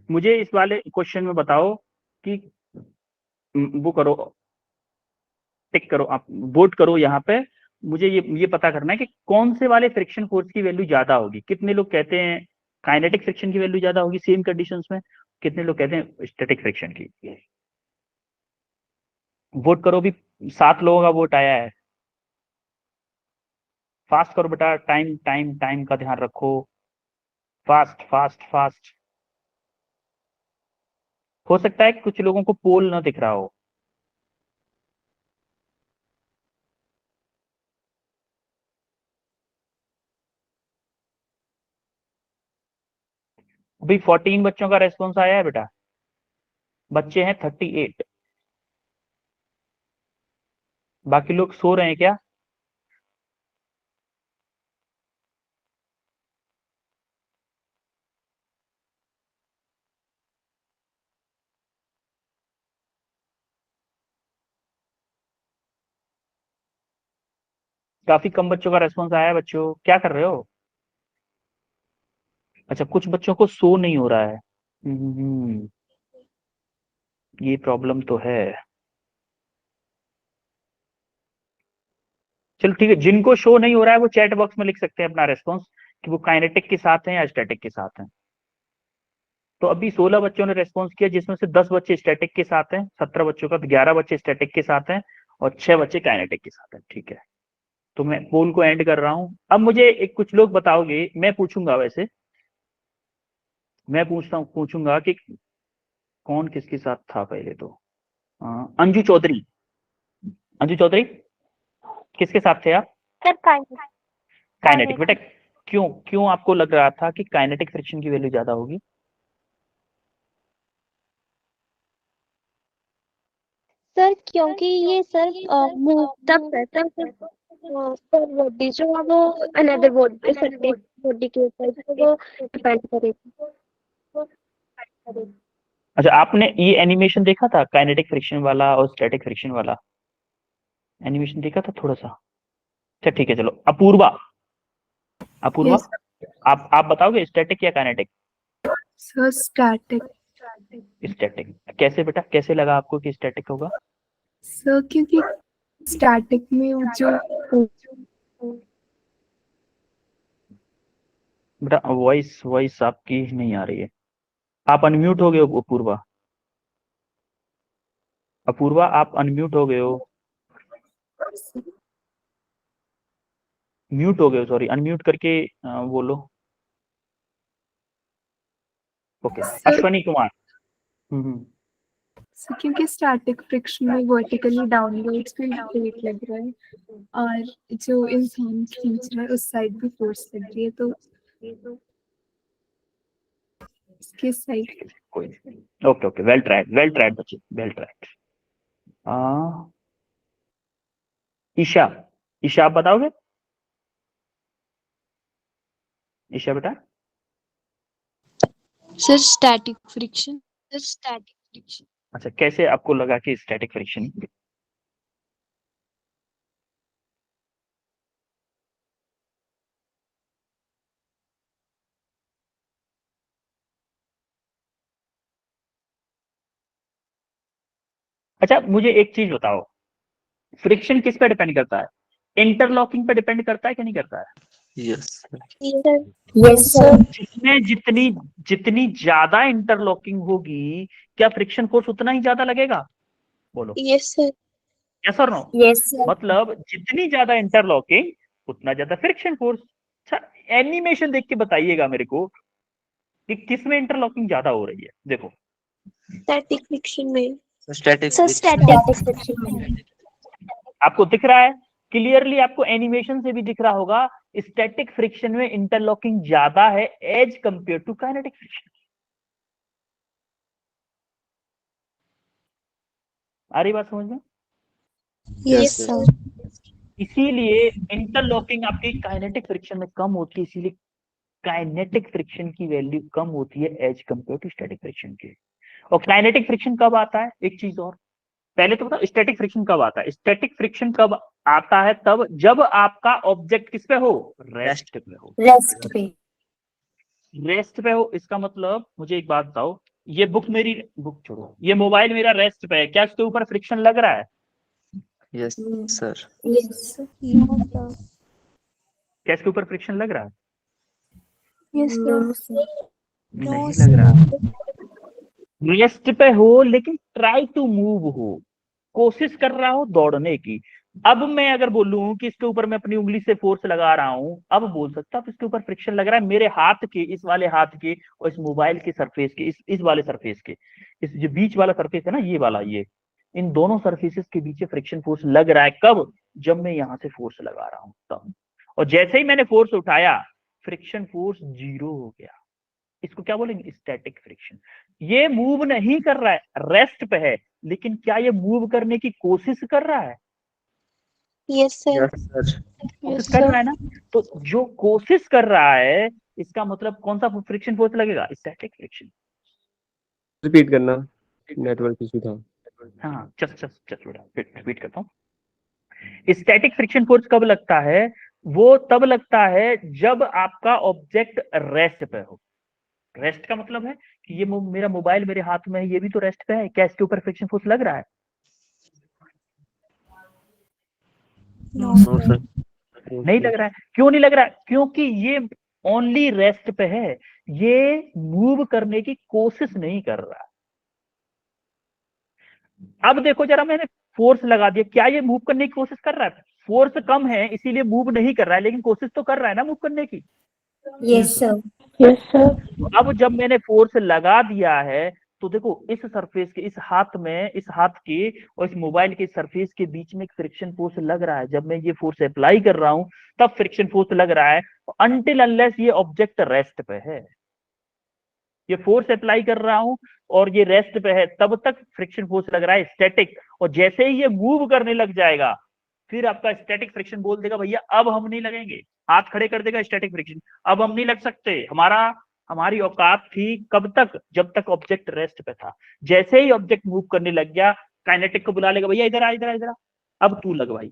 [SPEAKER 2] मुझे इस वाले क्वेश्चन में बताओ कि वो करो, टिक करो, आप वोट करो यहाँ पे। मुझे ये पता करना है कि कौन से वाले फ्रिक्शन फोर्स की वैल्यू ज्यादा होगी। कितने लोग कहते हैं काइनेटिक फ्रिक्शन की वैल्यू ज्यादा होगी सेम कंडीशंस में, कितने लोग कहते हैं स्टैटिक फ्रिक्शन की। वोट करो, भी 7 लोगों का वोट आया है। फास्ट करो बेटा, टाइम टाइम टाइम का ध्यान रखो, फास्ट फास्ट फास्ट। हो सकता है कि कुछ लोगों को पोल ना दिख रहा हो। अभी 14 बच्चों का रेस्पॉन्स आया है बेटा, बच्चे हैं 38। बाकी लोग सो रहे हैं क्या? काफी कम बच्चों का रेस्पॉन्स आया है। बच्चों क्या कर रहे हो? अच्छा, कुछ बच्चों को सो नहीं हो रहा है। हम्म, ये प्रॉब्लम तो है। चलो ठीक है, जिनको शो नहीं हो रहा है वो चैट बॉक्स में लिख सकते हैं अपना रेस्पॉन्स कि वो काइनेटिक के साथ हैं या स्टैटिक के साथ हैं। तो अभी 16 बच्चों ने रेस्पॉन्स किया, जिसमें से 10 बच्चे स्टैटिक के साथ हैं, 17 बच्चों का, 11 बच्चे स्टैटिक के साथ हैं और 6 बच्चे काइनेटिक के साथ हैं। ठीक है, तो मैं पोल को एंड कर रहा हूं। अब मुझे एक कुछ लोग बताओगे, मैं पूछूंगा, वैसे मैं पूछूंगा कि कौन किसके साथ था पहले तो। अंजू चौधरी, अंजू चौधरी किसके साथ थे आप?
[SPEAKER 6] Sir
[SPEAKER 2] kinetic. बेटा क्यों क्यों आपको लग रहा था कि काइनेटिक फ्रिक्शन की वैल्यू ज्यादा होगी?
[SPEAKER 6] सर क्योंकि ये सर मूव तब करता है सर बॉडी जो है वो अनदर बॉडी बॉडी के ऊपर जो वो डिपेंड करेगी।
[SPEAKER 2] अच्छा, आपने ये एनिमेशन देखा था काइनेटिक फ्रिक्शन वाला और स्टैटिक फ्रिक्शन वाला? एनिमेशन देखा था थोड़ा सा? अच्छा ठीक है, चलो अपूर्वा, अपूर्वा
[SPEAKER 3] यस
[SPEAKER 2] आप बताओगे स्टैटिक या काइनेटिक?
[SPEAKER 3] Sir static.
[SPEAKER 2] स्टैटिक। कैसे बेटा, कैसे लगा आपको कि स्टैटिक होगा?
[SPEAKER 3] सर क्योंकि स्टैटिक में वो जो
[SPEAKER 2] बेटा वॉइस वॉइस आपकी नहीं आ रही है, आप अनम्यूट हो गए हो अपूर्वा। अपूर्वा आप अनम्यूट हो गए हो, म्यूट हो गए हो, सॉरी, अनम्यूट करके बोलो। Okay,
[SPEAKER 3] sir
[SPEAKER 2] Ashwani Kumar.
[SPEAKER 3] क्योंकि स्टैटिक फ्रिक्शन में वर्टिकली डाउनवर्ड्स भी वेट लग रहा है और जो इंसान खींच रहा है उस साइड भी फोर्स लग रही है, तो इसके साइड।
[SPEAKER 2] कोई नहीं, okay okay, well tried, well tried बच्चे, वेल ट्राइड। ईशा, ईशा आप बताओगे? ईशा बेटा।
[SPEAKER 8] Sir static friction.
[SPEAKER 2] अच्छा, कैसे आपको लगा कि स्टैटिक फ्रिक्शन? अच्छा मुझे एक चीज बताओ, फ्रिक्शन किस पे डिपेंड करता है? इंटरलॉकिंग पे डिपेंड करता है कि नहीं करता है?
[SPEAKER 1] Yes
[SPEAKER 7] yes sir.
[SPEAKER 2] जिसमें जितनी जितनी ज्यादा इंटरलॉकिंग होगी, क्या फ्रिक्शन फोर्स उतना ही ज्यादा लगेगा? बोलो
[SPEAKER 6] यस सर।
[SPEAKER 2] यस और नो।
[SPEAKER 7] Yes sir.
[SPEAKER 2] मतलब जितनी ज्यादा इंटरलॉकिंग उतना ज्यादा फ्रिक्शन फोर्स। अच्छा, एनिमेशन देख के बताइएगा मेरे को कि किस में इंटरलॉकिंग ज्यादा हो रही है। देखो
[SPEAKER 6] स्टैटिक फ्रिक्शन में।
[SPEAKER 1] Static
[SPEAKER 6] sir
[SPEAKER 7] static
[SPEAKER 6] static.
[SPEAKER 7] Friction में।
[SPEAKER 2] आपको दिख रहा है क्लियरली, आपको एनिमेशन से भी दिख रहा होगा, स्टैटिक फ्रिक्शन में इंटरलॉकिंग ज्यादा है as compared to kinetic friction. आ रही बात समझ में?
[SPEAKER 6] Yes sir.
[SPEAKER 2] इसीलिए इंटरलॉकिंग आपकी काइनेटिक फ्रिक्शन में कम होती है, इसीलिए काइनेटिक फ्रिक्शन की वैल्यू कम होती है as compared to static friction के। और काइनेटिक फ्रिक्शन कब आता है? एक चीज और, पहले तो बताओ स्टैटिक फ्रिक्शन कब आता है। स्टैटिक फ्रिक्शन कब आता है? तब जब आपका ऑब्जेक्ट किस पे हो? रेस्ट पे हो।
[SPEAKER 7] रेस्ट पे।
[SPEAKER 2] रेस्ट पे हो इसका मतलब, मुझे एक बात बताओ, ये बुक छोड़ो, ये मोबाइल मेरा रेस्ट पे है, क्या इसके ऊपर फ्रिक्शन लग रहा है?
[SPEAKER 1] Yes sir
[SPEAKER 7] yes
[SPEAKER 6] no sir.
[SPEAKER 2] क्या इसके ऊपर फ्रिक्शन लग रहा है?
[SPEAKER 6] Yes
[SPEAKER 7] no
[SPEAKER 6] sir.
[SPEAKER 7] सर।
[SPEAKER 2] नहीं लग रहा। रेस्ट पे हो लेकिन ट्राई टू मूव हो, कोशिश कर रहा हो दौड़ने की। अब मैं अगर बोलूं कि इसके ऊपर मैं अपनी उंगली से फोर्स लगा रहा हूं, अब बोल सकता हूं इसके ऊपर फ्रिक्शन लग रहा है मेरे हाथ के, इस वाले हाथ के और इस मोबाइल के सरफेस के, इस वाले सरफेस के, इस जो बीच वाला सरफेस है ना, ये वाला, ये इन दोनों सरफेसेस के बीच फ्रिक्शन फोर्स लग रहा है। कब? जब मैं यहां से फोर्स लगा रहा हूं तब। और जैसे ही मैंने फोर्स उठाया, फ्रिक्शन फोर्स जीरो हो गया। इसको क्या बोलेंगे? Static friction. ये मूव नहीं कर रहा है, रेस्ट पे है, लेकिन क्या ये मूव करने की कोशिश कर रहा है?
[SPEAKER 6] Yes sir.
[SPEAKER 1] यस सर
[SPEAKER 2] कोशिश कर रहा है ना। तो जो कोशिश कर रहा है, इसका मतलब कौन सा फ्रिक्शन फोर्स लगेगा? Static friction.
[SPEAKER 1] रिपीट करना, नेटवर्क इशू था।
[SPEAKER 2] हाँ, जस्ट रिपीट करता हूँ। स्टैटिक फ्रिक्शन फोर्स कब लगता है? वो तब लगता है जब आपका ऑब्जेक्ट रेस्ट पे हो। रेस्ट का मतलब है कि ये मेरा मोबाइल मेरे हाथ में है, ये भी तो रेस्ट पे है, क्या इसके ऊपर फ्रिक्शन फोर्स लग रहा है?
[SPEAKER 5] No
[SPEAKER 1] no
[SPEAKER 5] sir.
[SPEAKER 1] सर
[SPEAKER 2] नहीं लग रहा है। क्यों नहीं लग रहा है? क्योंकि ये ओनली रेस्ट पे है, ये मूव करने की कोशिश नहीं कर रहा। अब देखो जरा, मैंने फोर्स लगा दिया, क्या ये मूव करने की कोशिश कर रहा है? फोर्स कम है इसीलिए मूव नहीं कर रहा है, लेकिन कोशिश तो कर रहा है ना मूव करने की।
[SPEAKER 7] Yes sir.
[SPEAKER 6] Yes sir.
[SPEAKER 2] अब जब मैंने फोर्स लगा दिया है, तो देखो इस सरफेस के, इस हाथ में, इस हाथ के और इस मोबाइल के सरफेस के बीच में एक फ्रिक्शन फोर्स लग रहा है। जब मैं ये फोर्स अप्लाई कर रहा हूं तब फ्रिक्शन फोर्स लग रहा है, अनटिल अनलेस ये ऑब्जेक्ट रेस्ट पे है। ये फोर्स अप्लाई कर रहा हूं और ये रेस्ट पे है, तब तक फ्रिक्शन फोर्स लग रहा है स्टैटिक। और जैसे ही ये मूव करने लग जाएगा, फिर आपका स्टैटिक फ्रिक्शन बोल देगा भैया अब हम नहीं लगेंगे, हाथ खड़े कर देगा स्टैटिक फ्रिक्शन, अब हम नहीं लग सकते। हमारी औकात थी कब तक? जब तक ऑब्जेक्ट रेस्ट पे था। जैसे ही ऑब्जेक्ट मूव करने लग गया, काइनेटिक को बुला लेगा, भैया इधर आ, इधर आ, इधर आ, अब तू लग भाई,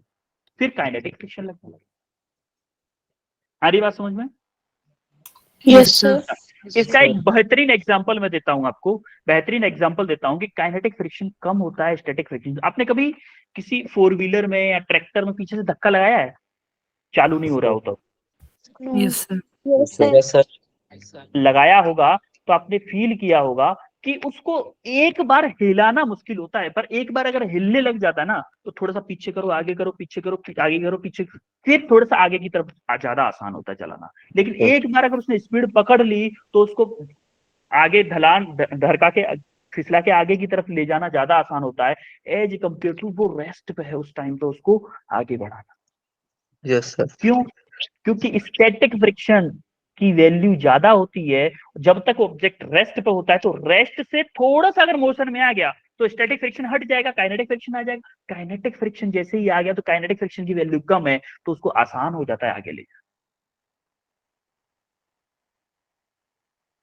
[SPEAKER 2] फिर काइनेटिक फ्रिक्शन लगने लगा। आ रही बात समझ में?
[SPEAKER 6] Yes sir.
[SPEAKER 2] इसका एक बेहतरीन एग्जांपल मैं देता हूं आपको, बेहतरीन एग्जांपल देता हूं कि काइनेटिक फ्रिक्शन कम होता है स्टैटिक फ्रिक्शन। आपने कभी किसी फोर व्हीलर में या ट्रैक्टर में पीछे से धक्का लगाया है, चालू नहीं हो रहा हो तो?
[SPEAKER 5] Yes sir.
[SPEAKER 6] Yes sir.
[SPEAKER 1] Yes sir
[SPEAKER 2] लगाया होगा तो आपने फील किया होगा कि उसको एक बार हिलाना मुश्किल होता है, पर एक बार अगर हिलने लग जाता है ना, तो थोड़ा सा पीछे करो, आगे करो, पीछे करो, आगे करो, पीछे, फिर थोड़ा सा आगे की तरफ ज्यादा आसान होता है चलाना। लेकिन एक बार अगर उसने स्पीड पकड़ ली तो उसको आगे ढलान धरका के, फिसला के आगे की तरफ ले जाना ज्यादा आसान होता है एज कंपेयर टू वो रेस्ट पे है उस टाइम पे उसको आगे बढ़ाना।
[SPEAKER 1] यस सर
[SPEAKER 2] क्यों? क्योंकि स्टैटिक फ्रिक्शन की वैल्यू ज्यादा होती है। जब तक ऑब्जेक्ट रेस्ट पे होता है, तो रेस्ट से थोड़ा सा अगर मोशन में आ गया तो स्टैटिक फ्रिक्शन हट जाएगा, काइनेटिक फ्रिक्शन आ जाएगा। काइनेटिक फ्रिक्शन जैसे ही आ गया तो काइनेटिक फ्रिक्शन की वैल्यू कम है, तो उसको आसान हो जाता है आगे ले।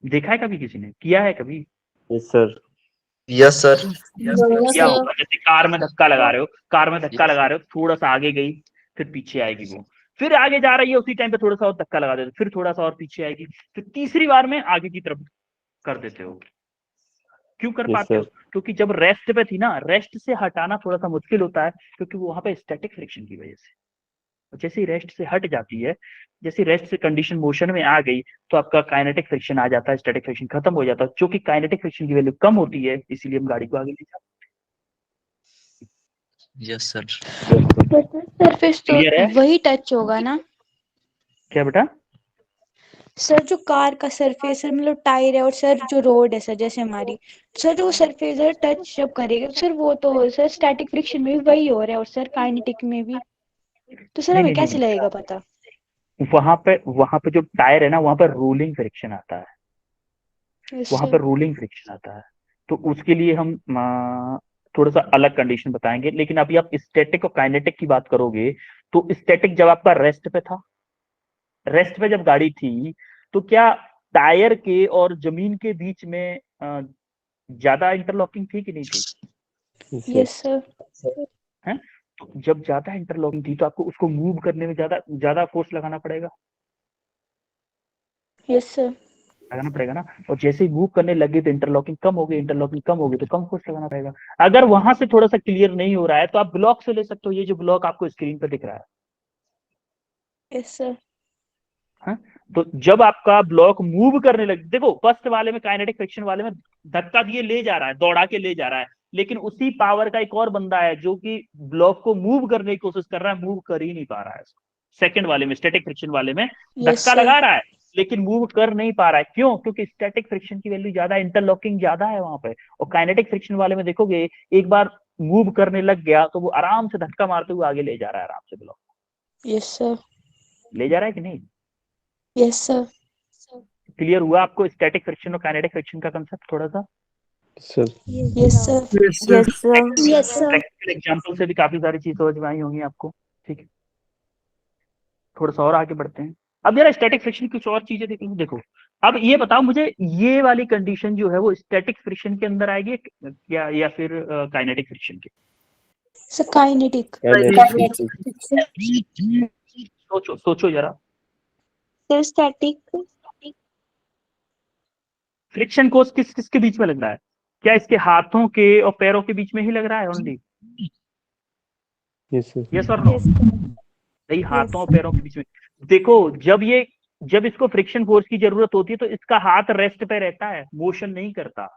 [SPEAKER 2] देखा है कभी? किसी ने किया है कभी?
[SPEAKER 1] Yes sir yes sir
[SPEAKER 7] yes
[SPEAKER 2] क्या
[SPEAKER 7] सर।
[SPEAKER 2] होगा? जैसे कार में धक्का लगा रहे हो, कार में धक्का लगा रहे हो, थोड़ा सा आगे गई, फिर पीछे आएगी वो, फिर आगे जा रही है, उसी टाइम पे थोड़ा सा और धक्का लगा देते हो, फिर थोड़ा सा और पीछे आएगी, फिर तीसरी बार में आगे की तरफ कर देते हो। क्यों कर
[SPEAKER 1] यस
[SPEAKER 2] पाते हो?
[SPEAKER 1] सर
[SPEAKER 2] क्योंकि जब रेस्ट पे थी ना, रेस्ट से हटाना थोड़ा सा मुश्किल होता है, क्योंकि वो वहां पे स्टैटिक फ्रिक्शन की वजह से। जैसे ही रेस्ट से हट जाती है, जैसे रेस्ट से कंडीशन मोशन में आ गई, तो आपका काइनेटिक फ्रिक्शन आ जाता है, स्टैटिक फ्रिक्शन खत्म हो जाता है। जो कि काइनेटिक फ्रिक्शन की वैल्यू कम होती है, इसीलिए हम गाड़ी को आगे ले जाते
[SPEAKER 1] यस सर।
[SPEAKER 8] सरफेस तो
[SPEAKER 2] Clear है?
[SPEAKER 8] वही टच होगा ना
[SPEAKER 2] हैं। क्या बेटा?
[SPEAKER 8] सर? जो कार का सरफेस है मतलब टायर है, और सर जो रोड है सर जैसे हमारी, सर जो सरफेस है टच जब करेगा सर वो तो सर स्टैटिक फ्रिक्शन में भी वही हो रहा है और सर काइनेटिक में भी, तो सर
[SPEAKER 2] नहीं
[SPEAKER 8] हमें
[SPEAKER 2] नहीं नहीं
[SPEAKER 8] कैसे
[SPEAKER 2] नहीं,
[SPEAKER 8] लगेगा पता?
[SPEAKER 2] वहां पे जो टायर है ना, वहां पर रोलिंग फ्रिक्शन आता है,
[SPEAKER 8] यस
[SPEAKER 2] वहां
[SPEAKER 8] सर।
[SPEAKER 2] पर रोलिंग फ्रिक्शन आता है। तो उसके लिए हम थोड़ा सा अलग कंडीशन बताएंगे। लेकिन अभी आप स्टैटिक और काइनेटिक की बात करोगे, तो स्टैटिक जब आपका रेस्ट पे था, रेस्ट पे जब गाड़ी थी, तो क्या टायर के और जमीन के बीच में ज्यादा इंटरलॉकिंग थी कि नहीं थी?
[SPEAKER 8] Yes sir.
[SPEAKER 2] है? तो जब ज्यादा इंटरलॉकिंग थी, तो आपको उसको मूव करने में ज्यादा ज्यादा फोर्स लगाना पड़ेगा,
[SPEAKER 8] यस सर।
[SPEAKER 2] लगाना पड़ेगा ना। और जैसे ही मूव करने लगे तो इंटरलॉकिंग कम हो गई, इंटरलॉकिंग कम हो गई तो कम फोर्स लगाना पड़ेगा। अगर वहां से थोड़ा सा क्लियर नहीं हो रहा है, तो आप ब्लॉक से ले सकते हो। ये जो ब्लॉक आपको स्क्रीन पर दिख रहा है,
[SPEAKER 8] यस सर।
[SPEAKER 2] तो जब आपका ब्लॉक मूव करने लगे, देखो फर्स्ट वाले में काइनेटिक फ्रिक्शन वाले में धक्का दिए ले जा रहा है, दौड़ा के ले जा रहा है, लेकिन उसी पावर का एक और बंदा है जो कि ब्लॉक को मूव करने की कोशिश कर रहा है, मूव कर ही नहीं पा रहा है। सेकंड वाले में, स्टैटिक फ्रिक्शन वाले में
[SPEAKER 8] यस
[SPEAKER 2] धक्का
[SPEAKER 8] सर।
[SPEAKER 2] लगा रहा है लेकिन मूव कर नहीं पा रहा है। क्यों? क्योंकि स्टैटिक फ्रिक्शन की वैल्यू ज्यादा, इंटरलॉकिंग ज्यादा है वहां पे। और काइनेटिक फ्रिक्शन वाले में देखोगे, एक बार मूव करने लग गया तो वो आराम से धक्का मारते हुए आगे ले जा रहा है, आराम से ब्लॉक
[SPEAKER 8] यस सर।
[SPEAKER 2] ले जा रहा है कि नहीं?
[SPEAKER 8] Yes sir.
[SPEAKER 2] क्लियर हुआ आपको स्टैटिक फ्रिक्शन और काइनेटिक फ्रिक्शन का कंसेप्ट थोड़ा सा?
[SPEAKER 4] Sir.
[SPEAKER 8] Yes sir.
[SPEAKER 5] Yes sir.
[SPEAKER 7] Yes sir.
[SPEAKER 6] Yes sir.
[SPEAKER 2] Practical example से भी काफी सारी चीजें समझ में आई होंगी आपको। ठीक है, थोड़ा सा और आगे बढ़ते हैं। अब जरा स्टैटिक फ्रिक्शन की कुछ और चीजें देख लो। देखो, अब ये बताओ मुझे, ये वाली कंडीशन जो है वो स्टैटिक फ्रिक्शन के अंदर आएगी या फिर काइनेटिक फ्रिक्शन के?
[SPEAKER 8] Sir kinetic.
[SPEAKER 2] सोचो सोचो जरा।
[SPEAKER 8] Sir static.
[SPEAKER 2] फ्रिक्शन कोर्स किस किसके बीच में लग रहा है? क्या इसके हाथों के और पैरों के बीच में ही लग रहा है ओनली?
[SPEAKER 4] Yes sir.
[SPEAKER 2] यस और नो? नहीं, हाथों और पैरों के बीच में। देखो, जब इसको फ्रिक्शन फोर्स की जरूरत होती है, तो इसका हाथ रेस्ट पे रहता है, मोशन नहीं करता।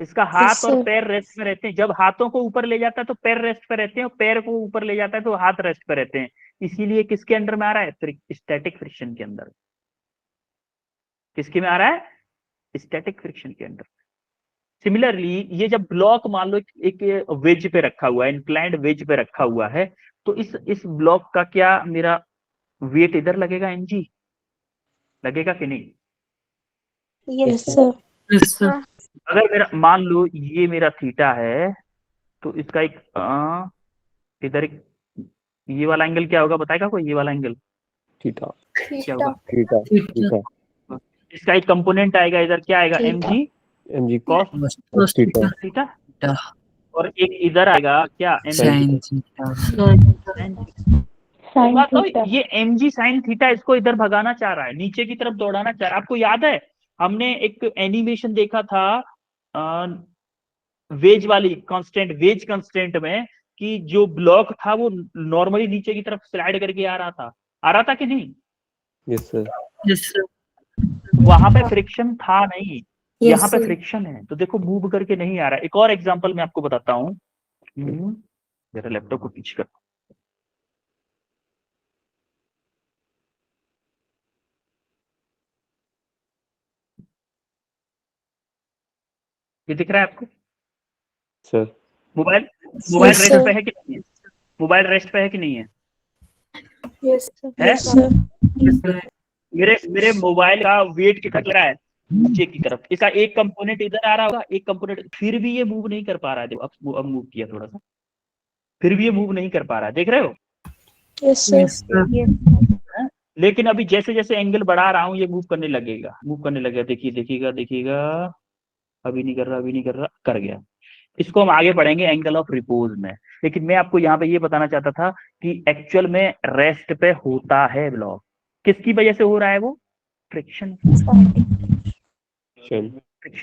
[SPEAKER 2] इसका हाथ और पैर रेस्ट पे रहते हैं। जब हाथों को ऊपर ले जाता है तो पैर रेस्ट पे रहते हैं, और पैर को ऊपर ले जाता है तो हाथ रेस्ट पे रहते हैं। इसीलिए किसके अंडर में आ रहा है? स्टैटिक फ्रिक्शन के अंदर। किसके में आ रहा है? स्टैटिक फ्रिक्शन के अंदर। सिमिलरली, ये जब ब्लॉक मान लो एक वेज पे रखा हुआ है, इंक्लाइंड वेज पे रखा हुआ है, तो इस ब्लॉक का क्या मेरा वेट इधर लगेगा? एनजी लगेगा कि नहीं?
[SPEAKER 8] Yes sir.
[SPEAKER 5] Yes sir.
[SPEAKER 2] अगर मेरा मान लो ये मेरा थीटा है, तो इसका एक इधर एक ये वाला एंगल क्या होगा, बताएगा कोई? ये वाला एंगल
[SPEAKER 4] थीटा।
[SPEAKER 2] क्या होगा?
[SPEAKER 4] थीटा। थीटा।
[SPEAKER 2] इसका एक कंपोनेंट आएगा इधर, क्या आएगा?
[SPEAKER 8] Theta.
[SPEAKER 4] MG
[SPEAKER 2] cos
[SPEAKER 4] theta.
[SPEAKER 2] Theta. और एक इधर आएगा क्या?
[SPEAKER 5] Sine
[SPEAKER 2] MG
[SPEAKER 5] theta.
[SPEAKER 2] बात तो ये mg sin थीटा इसको इधर भगाना चाह रहा है, नीचे की तरफ दौड़ाना चाह रहा है। आपको याद है हमने एक एनिमेशन देखा था वेज वाली कांस्टेंट, वेज कांस्टेंट में, कि जो ब्लॉक था वो नॉर्मली नीचे की तरफ स्लाइड करके आ रहा था कि नहीं?
[SPEAKER 4] Yes sir.
[SPEAKER 5] Yes sir.
[SPEAKER 2] वहां पे फ्रिक्शन था नहीं,
[SPEAKER 7] Yes,
[SPEAKER 2] यहाँ पे
[SPEAKER 7] sir.
[SPEAKER 2] फ्रिक्शन है। तो देखो मूव करके नहीं आ रहा है। एक और एग्जांपल मैं आपको बताता हूँ, मेरा लैपटॉप को पीछे कर। ये दिख रहा है आपको?
[SPEAKER 4] Sir.
[SPEAKER 2] Mobile
[SPEAKER 8] Yes,
[SPEAKER 2] rest
[SPEAKER 8] sir.
[SPEAKER 2] पे है कि नहीं है? मोबाइल रेस्ट पे है कि नहीं है?
[SPEAKER 3] यस
[SPEAKER 2] है?
[SPEAKER 8] Yes sir.
[SPEAKER 2] मेरे मोबाइल का वेट कितना लग रहा है नीचे की तरफ? इसका एक कंपोनेंट इधर आ रहा होगा, एक कंपोनेंट, फिर भी ये मूव नहीं कर पा रहा है। देखो अब मूव किया थोड़ा सा, फिर भी ये मूव नहीं कर पा रहा है। देख रहे हो?
[SPEAKER 8] Yes sir.
[SPEAKER 2] लेकिन अभी जैसे जैसे एंगल बढ़ा रहा हूं, ये मूव करने लगेगा। देखिएगा, अभी नहीं कर रहा, कर गया। इसको हम आगे पढ़ेंगे एंगल ऑफ रिपोज में। लेकिन मैं आपको यहाँ पे ये बताना चाहता था कि एक्चुअल में रेस्ट पे होता है ब्लॉक, किसकी वजह से हो रहा है? वो फ्रिक्शन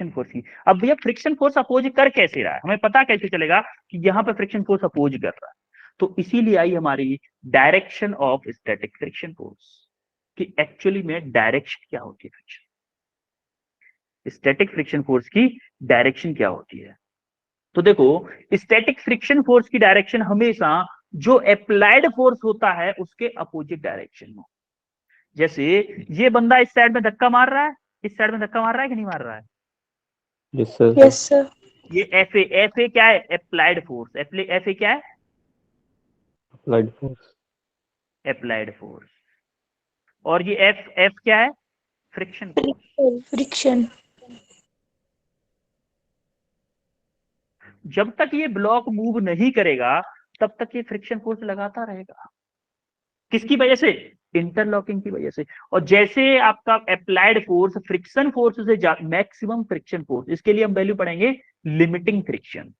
[SPEAKER 2] फोर्स की। अब भैया फ्रिक्शन फोर्स अपोज कर कैसे रहा है? हमें पता कैसे चलेगा कि यहाँ पे फ्रिक्शन फोर्स अपोज कर रहा है? तो इसीलिए आई हमारी direction of static friction force कि एक्चुअली में डायरेक्शन क्या होती है फ्रिक्शन, स्टैटिक फ्रिक्शन फोर्स की डायरेक्शन क्या होती है। तो देखो स्टैटिक फ्रिक्शन फोर्स की डायरेक्शन हमेशा जो अप्लाइड फोर्स होता है उसके अपोजिट डायरेक्शन में। जैसे ये बंदा इस साइड में धक्का मार रहा है, इस साइड में धक्का मार रहा है कि नहीं मार रहा है?
[SPEAKER 1] Yes sir.
[SPEAKER 8] Yes sir.
[SPEAKER 2] ये एफ ए क्या है? Applied force. एफ ए क्या है?
[SPEAKER 1] Applied force.
[SPEAKER 2] Applied force. और ये एफ क्या है? Friction force.
[SPEAKER 8] फ्रिक्शन।
[SPEAKER 2] जब तक ये ब्लॉक मूव नहीं करेगा तब तक ये फ्रिक्शन फोर्स लगाता रहेगा। किसकी वजह से? इंटरलॉकिंग की वजह से। और जैसे आपका अप्लाइड फोर्स फ्रिक्शन फोर्स से मैक्सिमम फ्रिक्शन फोर्स, इसके लिए हम वैल्यू पढ़ेंगे लिमिटिंग फ्रिक्शन,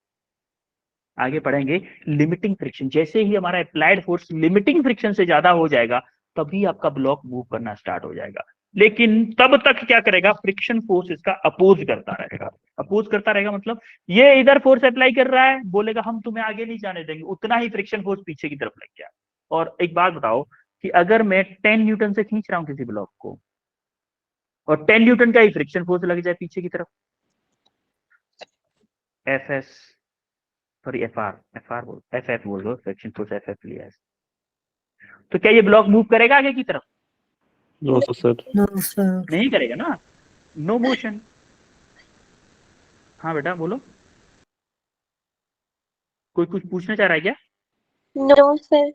[SPEAKER 2] आगे पढ़ेंगे लिमिटिंग फ्रिक्शन। जैसे ही हमारा अप्लाइड फोर्स लिमिटिंग फ्रिक्शन से ज्यादा हो जाएगा तभी आपका ब्लॉक मूव करना स्टार्ट हो जाएगा। लेकिन तब तक क्या करेगा? फ्रिक्शन फोर्स इसका अपोज करता रहेगा। अपोज करता रहेगा मतलब ये इधर फोर्स अप्लाई कर रहा है, बोलेगा हम तुम्हें आगे नहीं जाने देंगे, उतना ही फ्रिक्शन फोर्स पीछे की तरफ लग गया। और एक बात बताओ कि अगर मैं 10 न्यूटन से खींच रहा हूं किसी ब्लॉक को और 10 न्यूटन का ही फ्रिक्शन फोर्स लग जाए पीछे की तरफ, F S sorry F F बोल दो, फ्रिक्शन फोर्स एफ लिया है, तो क्या ये ब्लॉक मूव करेगा आगे की तरफ?
[SPEAKER 1] No sir.
[SPEAKER 5] No sir.
[SPEAKER 2] नहीं करेगा ना, नो मोशन। हाँ बेटा बोलो, कोई कुछ पूछना चाह रहा है क्या?
[SPEAKER 6] No sir.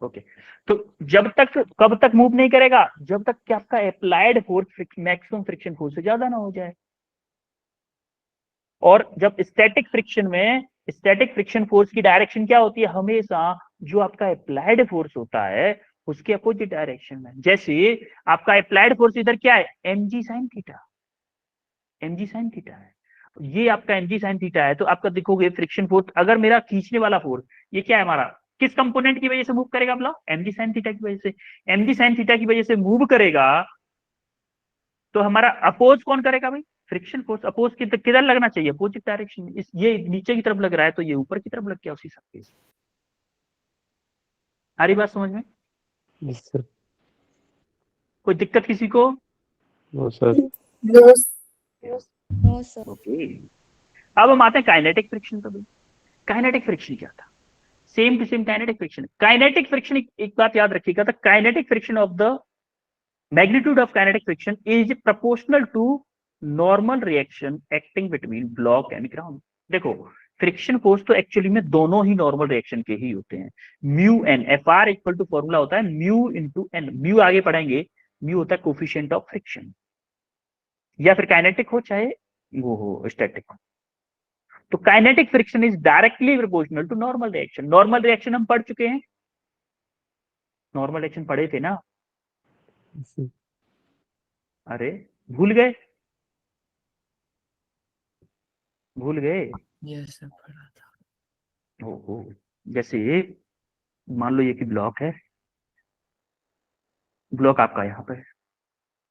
[SPEAKER 2] ओके। तो जब तक कब तक मूव नहीं करेगा? जब तक कि आपका applied force maximum friction force से ज्यादा ना हो जाए। और जब स्टैटिक फ्रिक्शन फोर्स की डायरेक्शन क्या होती है? हमेशा जो आपका अप्लाइड फोर्स होता है उसके अपोजिट डायरेक्शन में। जैसे आपका अप्लाइड फोर्स इधर क्या है? mg sin theta, mg sin theta है, ये आपका mg sin थीटा है। तो आपका देखोगे फ्रिक्शन फोर्स, अगर मेरा खींचने वाला फोर्स ये क्या है हमारा, किस कंपोनेंट की वजह से मूव करेगा ब्लॉक? mg sin थीटा की वजह से। mg sin थीटा की वजह से मूव करेगा तो हमारा अपोज कौन करेगा भाई? Friction force. अपोज किधर लगना चाहिए? अपोजिट डायरेक्शन में। ये नीचे की तरफ लग रहा है तो ये ऊपर की तरफ लग गया उसी सरफेस। आ रही बात समझ में?
[SPEAKER 1] Yes sir.
[SPEAKER 2] कोई दिक्कत किसी को?
[SPEAKER 1] No sir.
[SPEAKER 8] No sir.
[SPEAKER 2] Okay, अब हम आते हैं काइनेटिक फ्रिक्शन पर। काइनेटिक फ्रिक्शन क्या था? Same to same kinetic friction. Kinetic friction एक बात याद रखिएगा, the kinetic friction of the magnitude of kinetic friction is proportional to normal reaction acting between block and ground। देखो फ्रिक्शन फोर्स तो actually में दोनों ही नॉर्मल रिएक्शन के ही होते हैं। Mu N, F R equal to formula होता है म्यू इंटू एन। म्यू आगे पढ़ेंगे, म्यू होता है कोफिशिएंट ऑफ फ्रिक्शन, या फिर काइनेटिक हो चाहे वो हो स्टैटिक हो। तो kinetic friction is directly proportional to normal reaction. Normal reaction हम पढ़ चुके हैं, नॉर्मल रिएक्शन पढ़े थे ना? अरे भूल गए? भूल गए?
[SPEAKER 5] यस सर पढ़ा था।
[SPEAKER 2] ओहो, जैसे मान लो ये कि ब्लॉक है, ब्लॉक आपका यहाँ पे है,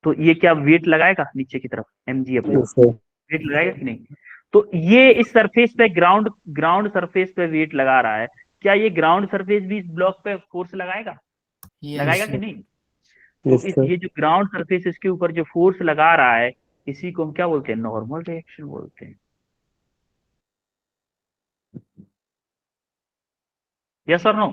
[SPEAKER 2] तो ये क्या वेट लगाएगा नीचे की तरफ? mg अपने
[SPEAKER 1] यस सर।
[SPEAKER 2] वेट लगाएगा कि नहीं? तो ये इस सरफेस पे ग्राउंड सरफेस पे वेट लगा रहा है, क्या ये ग्राउंड सरफेस भी इस ब्लॉक पे फोर्स लगाएगा? लगाएगा कि नहीं? तो
[SPEAKER 1] यस सर।
[SPEAKER 2] ये जो ग्राउंड सरफेस इसके ऊपर जो फोर्स लगा रहा है इसी को हम क्या बोलते हैं? नॉर्मल रिएक्शन बोलते हैं। यस और नो?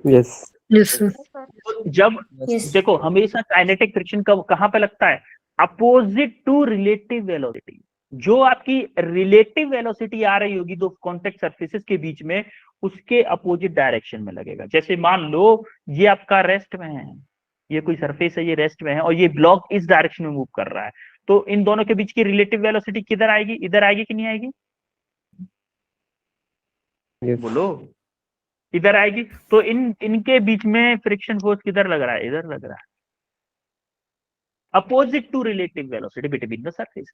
[SPEAKER 1] यस।
[SPEAKER 5] Yes sir.
[SPEAKER 2] तो जब
[SPEAKER 7] Yes.
[SPEAKER 2] देखो हमेशा काइनेटिक फ्रिक्शन कब कहां पे लगता है? Opposite to relative velocity. जो आपकी रिलेटिव वेलोसिटी आ रही होगी दो कॉन्टेक्ट सरफेसेस के बीच में, उसके अपोजिट डायरेक्शन में लगेगा। जैसे मान लो ये आपका रेस्ट में है, ये कोई सरफेस है, ये रेस्ट में है और ये ब्लॉक इस डायरेक्शन में मूव कर रहा है, तो इन दोनों के बीच की रिलेटिव वेलोसिटी किधर आएगी? इधर आएगी कि नहीं आएगी?
[SPEAKER 1] यस।
[SPEAKER 2] बोलो, इधर आएगी। तो इनके बीच में फ्रिक्शन फोर्स किधर लग रहा है? इधर लग रहा है, opposite to relative velocity between the surface.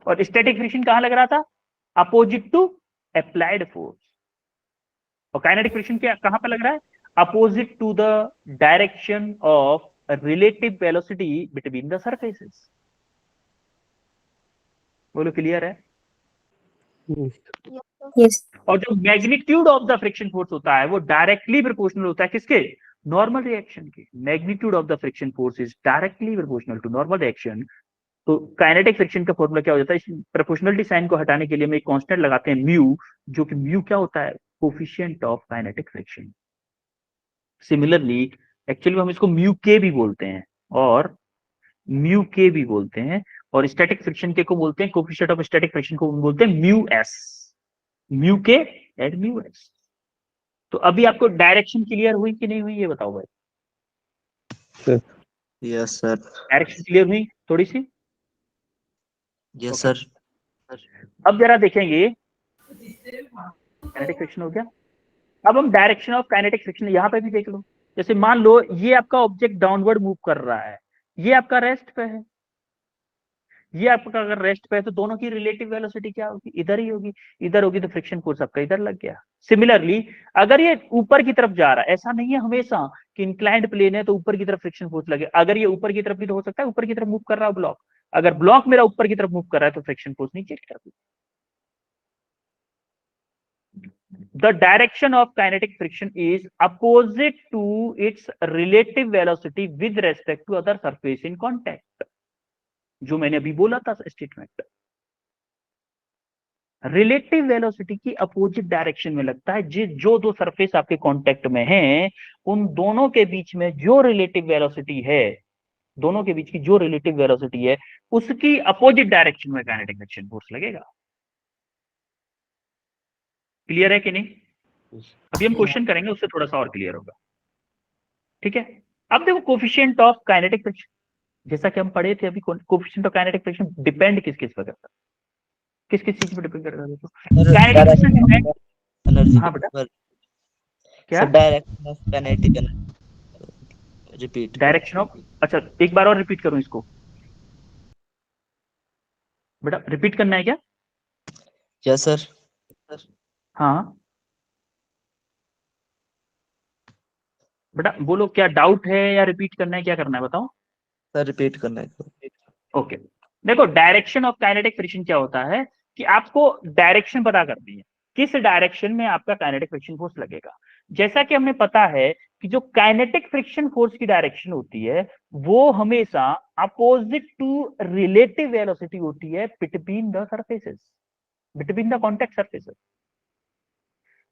[SPEAKER 2] और स्टैटिक फ्रिक्शन कहां लग रहा था? Opposite to applied force. और काइनेटिक फ्रिक्शन क्या कहां पे लग रहा है? Opposite to the direction of relative velocity between the surfaces. बोलो क्लियर है?
[SPEAKER 7] यस
[SPEAKER 2] और जो magnitude of the friction force होता है वो डायरेक्टली प्रोपोर्शनल होता है किसके? नॉर्मल रिएक्शन के। Magnitude of the friction force is directly proportional to normal reaction. तो काइनेटिक फ्रिक्शन का फॉर्मूला क्या हो जाता है? इस प्रोपोर्शनलिटी साइन को हटाने के लिए हम एक कांस्टेंट लगाते हैं म्यू, जो कि म्यू क्या होता है? Coefficient of kinetic friction. Similarly actually हम इसको म्यू के भी बोलते हैं और म्यू के भी बोलते हैं, और स्टैटिक फ्रिक्शन के को बोलते हैं, कोफिशिएंट ऑफ स्टैटिक फ्रिक्शन को बोलते हैं म्यू एस, म्यू के एंड म्यू एस। तो अभी आपको डायरेक्शन क्लियर हुई कि नहीं हुई ये बताओ भाई।
[SPEAKER 1] Yes sir.
[SPEAKER 2] डायरेक्शन क्लियर हुई थोड़ी सी?
[SPEAKER 1] Yes sir.
[SPEAKER 2] अब जरा देखेंगे, काइनेटिक फ्रिक्शन हो गया। अब हम डायरेक्शन ऑफ काइनेटिक फ्रिक्शन यहाँ पे भी देख लो। जैसे मान लो ये आपका ऑब्जेक्ट डाउनवर्ड मूव कर रहा है, ये आपका रेस्ट पे है, ये आपका अगर रेस्ट पे है तो दोनों की रिलेटिव वेलोसिटी क्या होगी? इधर ही होगी। इधर होगी तो फ्रिक्शन फोर्स आपका इधर लग गया। सिमिलरली अगर ये ऊपर की तरफ जा रहा है, ऐसा नहीं है हमेशा कि इंक्लाइंड प्लेन है तो ऊपर की तरफ फ्रिक्शन फोर्स लगे। अगर ये ऊपर की तरफ भी तो हो सकता है, ऊपर की तरफ मूव कर रहा है ब्लॉक, अगर ब्लॉक मेरा ऊपर की तरफ मूव कर रहा है तो फ्रिक्शन फोर्स नीचे की तरफ। The direction of kinetic friction is opposite to its relative velocity with respect to other surface in contact. जो मैंने अभी बोला था स्टेटमेंट, रिलेटिव वेलोसिटी की अपोजिट डायरेक्शन में लगता है। जो दो सरफेस आपके कांटेक्ट में हैं, उन दोनों के बीच में जो रिलेटिव वेलोसिटी है, दोनों के बीच की जो रिलेटिव वेलोसिटी है, उसकी अपोजिट डायरेक्शन में काइनेटिक फ्रिक्शन फोर्स लगेगा। क्लियर है कि नहीं? अभी हम क्वेश्चन करेंगे, उससे थोड़ा सा और क्लियर होगा। ठीक है, अब देखो कोफिशिएंट ऑफ काइनेटिक फ्रिक्शन, जैसा कि हम पढ़े थे अभी, coefficient of kinetic friction depend किस किस पर करता है? किस किस चीज पर डिपेंड करता है? देखो काइनेटिक फ्रिक्शन डिपेंड,
[SPEAKER 1] एनर्जी
[SPEAKER 2] हाँ बेटा क्या?
[SPEAKER 1] Direction of kinetic energy. Repeat
[SPEAKER 2] direction of, अच्छा एक बार और रिपीट करूं इसको बेटा, रिपीट करना है क्या?
[SPEAKER 1] Yes sir.
[SPEAKER 2] हाँ बेटा बोलो, क्या डाउट है या रिपीट करना है, क्या करना है बताओ?
[SPEAKER 1] सर रिपीट करना है।
[SPEAKER 2] ओके, देखो डायरेक्शन ऑफ काइनेटिक फ्रिक्शन क्या होता है कि आपको डायरेक्शन पता करनी है, किस डायरेक्शन में आपका काइनेटिक फ्रिक्शन फोर्स लगेगा। जैसा कि हमें पता है कि जो काइनेटिक फ्रिक्शन फोर्स की डायरेक्शन होती है वो हमेशा अपोजिट टू रिलेटिव वेलोसिटी होती है between the surfaces, between the contact surfaces.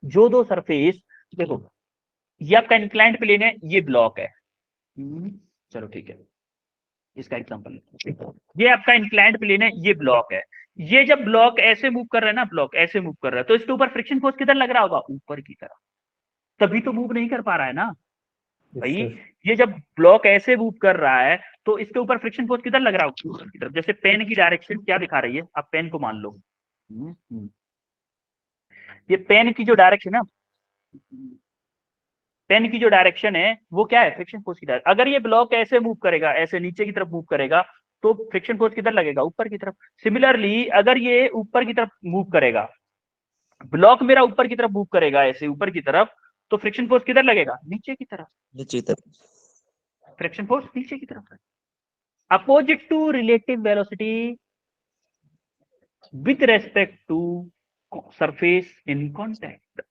[SPEAKER 2] जो दो सरफेस, देखो ये आपका इंक्लाइंड प्लेन है, ये ब्लॉक है, चलो ठीक है इसका एग्जांपल, ये आपका इंक्लाइंड प्लेन है, ये ब्लॉक है। ये जब ब्लॉक ऐसे मूव कर रहा है ना, ब्लॉक ऐसे मूव कर रहा है, तो इसके ऊपर फ्रिक्शन फोर्स किधर लग रहा होगा? ऊपर की तरफ, तभी तो मूव नहीं कर पा रहा है ना भाई। ये जब ब्लॉक ऐसे मूव कर रहा है तो इसके ऊपर फ्रिक्शन फोर्स किधर लग रहा होगा? ऊपर की तरफ। जैसे पेन की डायरेक्शन क्या दिखा रही है, आप पेन को मान लो, ये पेन की जो डायरेक्शन है, पेन की जो डायरेक्शन है वो क्या है? फ्रिक्शन फोर्स की डायरेक्शन। अगर ये ब्लॉक ऐसे मूव करेगा, ऐसे नीचे की तरफ मूव करेगा, तो फ्रिक्शन फोर्स किधर लगेगा? ऊपर की तरफ। सिमिलरली अगर ये ऊपर की तरफ मूव करेगा, ब्लॉक मेरा ऊपर की तरफ मूव करेगा, ऐसे ऊपर की तरफ, तो फ्रिक्शन फोर्स किधर लगेगा? नीचे की तरफ।
[SPEAKER 1] नीचे तरफ।
[SPEAKER 2] फ्रिक्शन फोर्स नीचे की तरफ। Opposite to relative velocity with respect to surface in contact.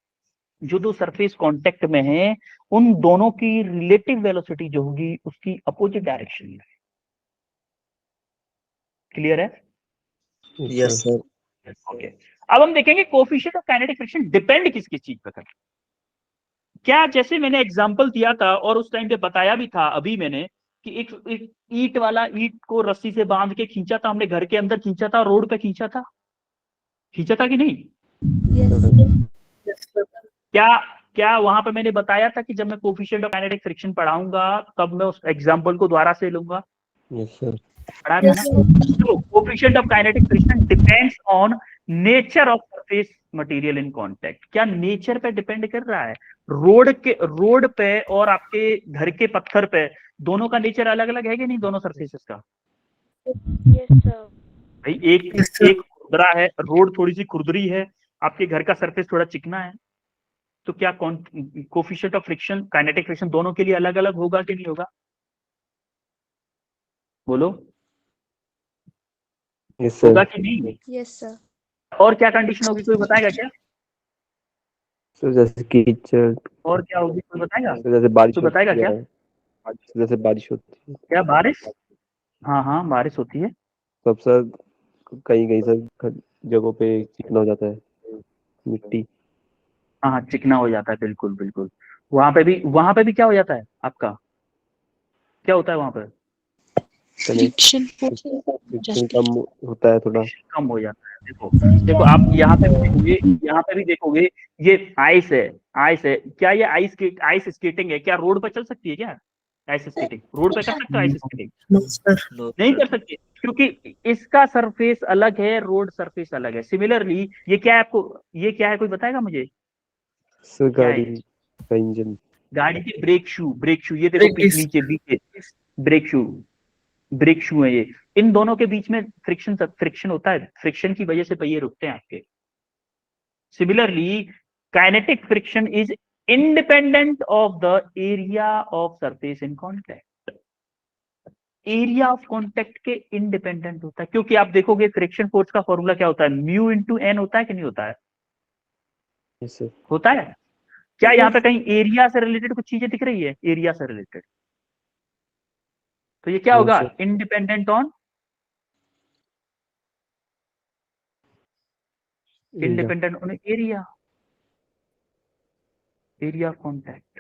[SPEAKER 2] जो दो सरफेस कांटेक्ट में हैं, उन दोनों की रिलेटिव वेलोसिटी जो होगी उसकी अपोजिट डायरेक्शन में। क्लियर है?
[SPEAKER 1] Yes sir.
[SPEAKER 2] ओके, अब हम देखेंगे coefficient of kinetic friction depend किस किस चीज पर करता है। क्या, जैसे मैंने एग्जांपल दिया था और उस टाइम पे बताया भी था अभी मैंने कि एक ईंट वाला, ईंट को रस्सी से बांध के खींचा था हमने, घर के अंदर खींचा था, रोड पे खींचा था कि नहीं? क्या वहां पे मैंने बताया था कि जब मैं कोफिशिएंट ऑफ काइनेटिक फ्रिक्शन पढ़ाऊंगा तब मैं उस एग्जांपल को दोबारा से लूंगा?
[SPEAKER 5] Yes sir.
[SPEAKER 2] पढ़ा था ना? तो coefficient of kinetic friction depends on nature of surface material in contact. क्या नेचर पे डिपेंड कर रहा है? रोड पे और आपके घर के पत्थर पे, दोनों का नेचर अलग अलग है कि नहीं? दोनों सरफेसेस का भाई, एक खुरदरा है, रोड थोड़ी सी खुरदरी है, आपके घर का सरफेस थोड़ा चिकना है, तो क्या coefficient of friction, kinetic friction दोनों के लिए अलग अलग होगा कि नहीं होगा? बोलो,
[SPEAKER 5] यस
[SPEAKER 2] होगा
[SPEAKER 5] सर।
[SPEAKER 2] कि नहीं?
[SPEAKER 8] Yes sir.
[SPEAKER 2] और क्या कंडीशन होगी, कोई बताएगा क्या?
[SPEAKER 1] सर जैसे कीचड़,
[SPEAKER 2] और क्या होगी, कोई बताएगा?
[SPEAKER 1] सर जैसे बारिश
[SPEAKER 2] कोई बताएगा
[SPEAKER 1] होती
[SPEAKER 2] क्या?
[SPEAKER 1] है, जैसे बारिश होती है
[SPEAKER 2] क्या बारिश? हाँ हाँ, बारिश होती है।
[SPEAKER 1] तब सर कहीं कहीं सर जगहों पे चिकना हो जाता है मिट्टी।
[SPEAKER 2] हाँ हाँ, चिकना हो जाता है, बिल्कुल बिल्कुल। वहां पे भी क्या हो जाता है आपका, क्या होता है वहां पे?
[SPEAKER 8] फ्रिक्शन
[SPEAKER 1] फ्रिक्शन कम होता है थोड़ा।
[SPEAKER 2] कम हो जाता है। देखो देखो, आप यहाँ पे भी देखोगे, यहाँ पे भी देखोगे, ये आइस है, आइस है। क्या ये आइस स्केटिंग है? क्या रोड पे चल सकती है क्या आइस स्केटिंग? रोड पे कर सकते हो आइस स्केटिंग?
[SPEAKER 5] No sir.
[SPEAKER 2] नहीं कर सकते, क्योंकि इसका सरफेस अलग है, रोड सरफेस अलग है। सिमिलरली ये क्या है आपको, ये क्या है, कोई बताएगा मुझे?
[SPEAKER 1] सर
[SPEAKER 2] क्या है
[SPEAKER 1] गाड़ी
[SPEAKER 2] ये?
[SPEAKER 1] का इंजन।
[SPEAKER 2] गाड़ी के ब्रेक शू, ये देखो नीचे बीच ब्रेक शू, ब्रेक शू है ये। इन दोनों के बीच में फ्रिक्शन होता है, फ्रिक्शन की वजह से पहिए रुकते हैं आपके। Similarly kinetic friction is independent of the area of surface in contact. Area of contact के इंडिपेंडेंट होता है, क्योंकि आप देखोगे फ्रिक्शन फोर्स का फॉर्मूला क्या होता है, म्यू इंटू एन होता है कि नहीं होता है?
[SPEAKER 1] Yes sir.
[SPEAKER 2] होता है। क्या यहाँ पे कहीं एरिया से रिलेटेड कुछ चीजें दिख रही है, एरिया से रिलेटेड? तो ये क्या
[SPEAKER 1] नो
[SPEAKER 2] होगा,
[SPEAKER 1] sir.
[SPEAKER 2] Independent on, independent on area, area of contact,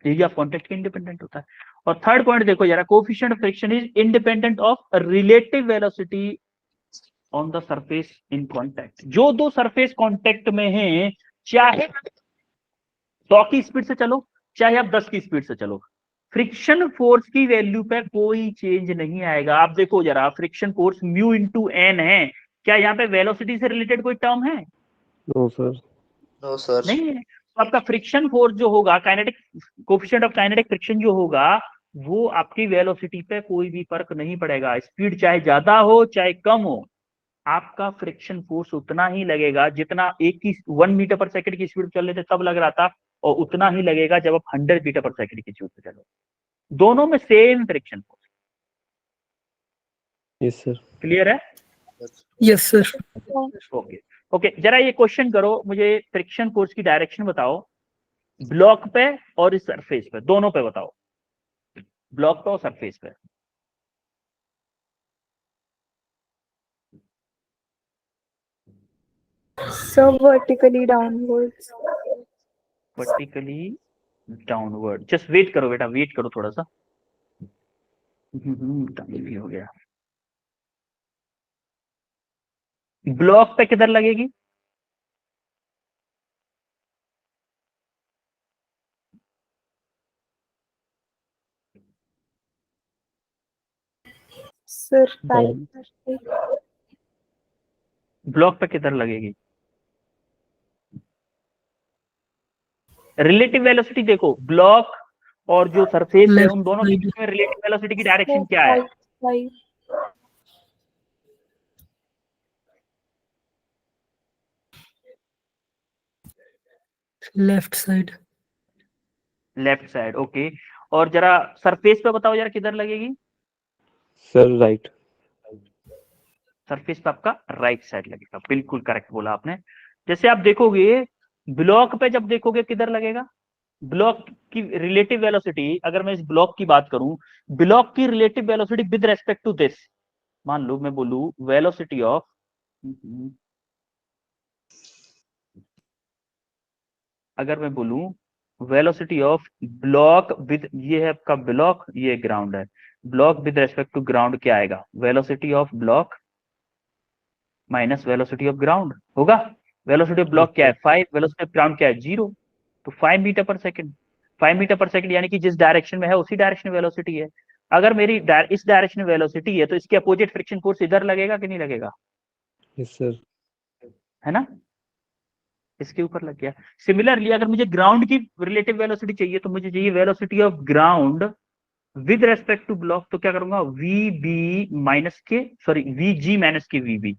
[SPEAKER 2] area of contact के इंडिपेंडेंट होता है। और थर्ड पॉइंट देखो जरा, coefficient of friction is independent of relative velocity on the surface in contact. जो दो सरफेस कॉन्टैक्ट में हैं, चाहे 100 की स्पीड से चलो, चाहे आप 10 की स्पीड से चलो, फ्रिक्शन फोर्स की वैल्यू पे कोई चेंज नहीं आएगा। आप देखो जरा, friction force mu into N है, क्या यहाँ पे वेलोसिटी से रिलेटेड कोई टर्म है?
[SPEAKER 1] No sir.
[SPEAKER 4] No sir.
[SPEAKER 2] नहीं है। तो आपका फ्रिक्शन फोर्स जो होगा, kinetic coefficient of kinetic friction जो होगा, वो आपकी वेलोसिटी पे कोई भी फर्क नहीं पड़ेगा। स्पीड चाहे ज्यादा हो चाहे कम हो, आपका फ्रिक्शन फोर्स उतना ही लगेगा जितना 1 मीटर पर सेकंड की स्पीड चल रहे थे तब लग रहा था, और उतना ही लगेगा जब आप 100 मीटर पर सेकंड की स्पीड पे चलो। दोनों में same friction force.
[SPEAKER 1] Yes sir.
[SPEAKER 2] Clear है?
[SPEAKER 5] Yes sir.
[SPEAKER 2] ओके ओके, जरा ये क्वेश्चन करो, मुझे फ्रिक्शन फोर्स की डायरेक्शन बताओ, ब्लॉक पे और इस सरफेस पे, दोनों पे बताओ, ब्लॉक पे और सरफेस पे।
[SPEAKER 3] So vertically downwards.
[SPEAKER 2] Vertically downward. Just wait करो बेटा, वेट करो थोड़ा सा। टाइम भी हो गया। ब्लॉक पे किधर लगेगी?
[SPEAKER 3] Sir, right.
[SPEAKER 2] ब्लॉक पे किधर लगेगी? रिलेटिव वेलोसिटी देखो, ब्लॉक और जो सरफेस है
[SPEAKER 5] Left
[SPEAKER 2] उन दोनों के
[SPEAKER 5] side.
[SPEAKER 2] बीच में रिलेटिव वेलोसिटी की डायरेक्शन क्या है?
[SPEAKER 3] Right.
[SPEAKER 5] Left side.
[SPEAKER 2] Left side, okay. और जरा सरफेस पे बताओ जरा किधर लगेगी?
[SPEAKER 1] Sir right.
[SPEAKER 2] सरफेस पे आपका राइट साइड लगेगा, बिल्कुल करेक्ट बोला आपने। जैसे आप देखोगे ब्लॉक पे, जब देखोगे किधर लगेगा? ब्लॉक की रिलेटिव वेलोसिटी, अगर मैं इस ब्लॉक की बात करूं, ब्लॉक की relative velocity with respect to this, मान लो मैं बोलूं वेलोसिटी ऑफ, अगर मैं बोलूं वेलोसिटी ऑफ ब्लॉक विद, ये है आपका ब्लॉक, ये ग्राउंड है, block with respect to ground क्या आएगा? Velocity of block minus velocity of ground होगा। वेलोसिटी ऑफ ब्लॉक क्या है? 5, वेलोसिटी ऑफ ग्राउंड क्या है? 0। तो 5 मीटर पर सेकंड, 5 मीटर पर सेकंड यानी कि जिस डायरेक्शन में है उसी डायरेक्शन में वेलोसिटी है। अगर मेरी इस डायरेक्शन में वेलोसिटी है तो इसके अपोजिट फ्रिक्शन फोर्स इधर लगेगा कि नहीं लगेगा?
[SPEAKER 1] Yes sir.
[SPEAKER 2] है ना, इसके ऊपर लग गया। सिमिलरली अगर मुझे ग्राउंड की रिलेटिव वेलोसिटी चाहिए तो मुझे चाहिए velocity of ground with respect to block, तो क्या करूंगा? वी बी माइनस के, सॉरी वी जी माइनस के V B,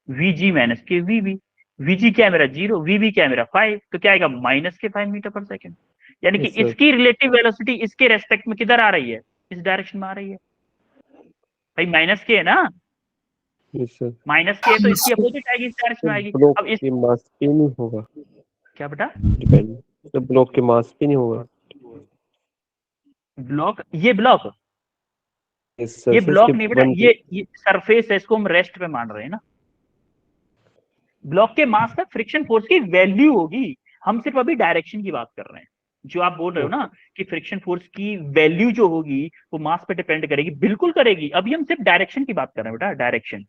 [SPEAKER 2] V G minus के वी बी। वी जी क्या है मेरा? 0, वी बी क्या है मेरा? 5, तो क्या आएगा? माइनस के 5 मीटर पर सेकंड। यानी कि
[SPEAKER 1] Yes, sir.
[SPEAKER 2] इसकी रिलेटिव वेलोसिटी इसके रेस्पेक्ट में किधर आ रही है? इस डायरेक्शन में आ रही है भाई, माइनस के है ना।
[SPEAKER 1] Yes sir.
[SPEAKER 2] माइनस के तो इसकी अपोजिट आएगी, इस डायरेक्शन में आएगी।
[SPEAKER 1] ब्लॉक
[SPEAKER 2] अब इस
[SPEAKER 1] के मास पे नहीं होगा
[SPEAKER 2] क्या बेटा,
[SPEAKER 1] डिपेंड, तो ब्लॉक के मास पे नहीं होगा।
[SPEAKER 2] ब्लॉक, ये ब्लॉक,
[SPEAKER 1] इस
[SPEAKER 2] ये
[SPEAKER 1] सरफेस
[SPEAKER 2] ब्लॉक
[SPEAKER 1] के
[SPEAKER 2] नहीं बेटा,
[SPEAKER 1] वन
[SPEAKER 2] ये सरफेस है, इसको हम रेस्ट पे मान रहे हैं ना। ब्लॉक के मास तक फ्रिक्शन फोर्स की वैल्यू होगी, हम सिर्फ अभी डायरेक्शन की बात कर रहे हैं। जो आप बोल रहे हो ना कि फ्रिक्शन फोर्स की वैल्यू जो होगी वो मास पे डिपेंड करेगी, बिल्कुल करेगी। अभी हम सिर्फ डायरेक्शन की बात कर रहे हैं बेटा, डायरेक्शन,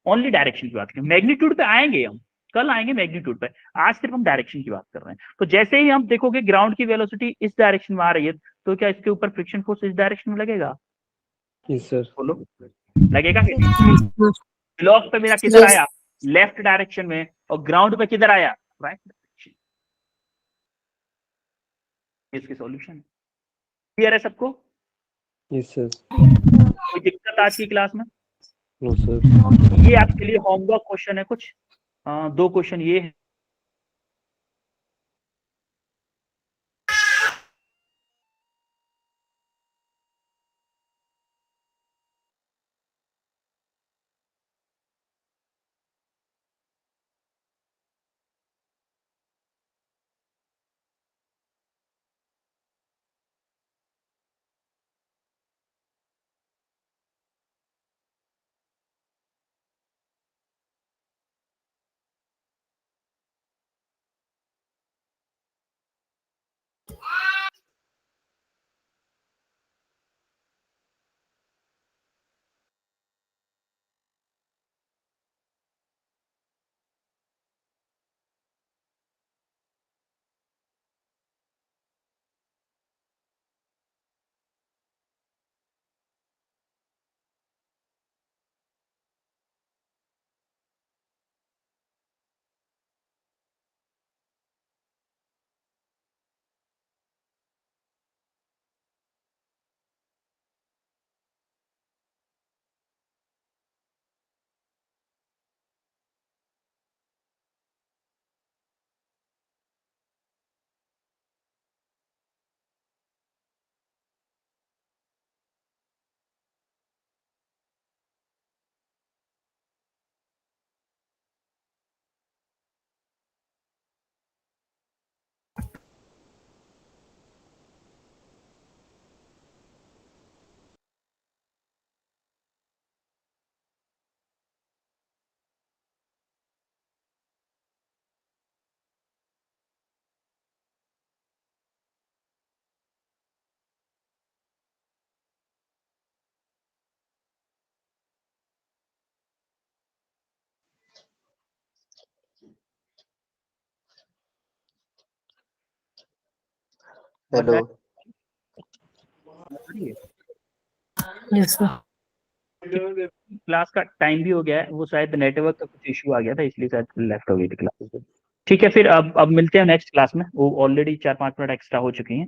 [SPEAKER 2] ओनली डायरेक्शन की बात करें। मैग्नीट्यूड पे आएंगे हम, कल आएंगे मैग्नीट्यूड पे, आज सिर्फ हम डायरेक्शन की बात कर रहे हैं। तो जैसे ही हम देखोगे ग्राउंड की वेलोसिटी इस डायरेक्शन में आ रही है, तो क्या इसके ऊपर फ्रिक्शन फोर्स इस डायरेक्शन में लगेगा?
[SPEAKER 1] Yes sir.
[SPEAKER 2] बोलो, लगेगा कि नहीं? ब्लॉक पे मेरा किधर आया, लेफ्ट डायरेक्शन में, और ग्राउंड पे किधर आया, राइट डायरेक्शन। इसकी सॉल्यूशन क्लियर है सबको?
[SPEAKER 1] Yes sir.
[SPEAKER 2] कोई दिक्कत आज की क्लास में?
[SPEAKER 1] No sir.
[SPEAKER 2] ये आपके लिए होमवर्क क्वेश्चन है कुछ, 2 क्वेश्चन ये है।
[SPEAKER 4] हेलो।
[SPEAKER 5] Yes, sir.
[SPEAKER 2] क्लास का टाइम भी हो गया है, वो शायद नेटवर्क का कुछ इशू आ गया था, इसलिए शायद लेफ्ट हो गई थी क्लास। ठीक है, फिर अब मिलते हैं नेक्स्ट क्लास में। वो ऑलरेडी 4-5 मिनट एक्स्ट्रा हो चुकी हैं।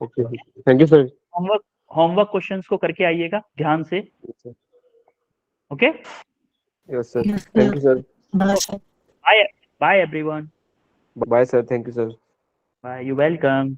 [SPEAKER 1] Okay, thank you sir.
[SPEAKER 2] Homework questions को करके आइएगा ध्यान से। Okay,
[SPEAKER 1] yes sir,
[SPEAKER 5] Yes,
[SPEAKER 1] thank you sir.
[SPEAKER 5] Bye, sir.
[SPEAKER 2] Bye bye everyone,
[SPEAKER 1] bye sir, thank you sir.
[SPEAKER 2] Bye, you welcome.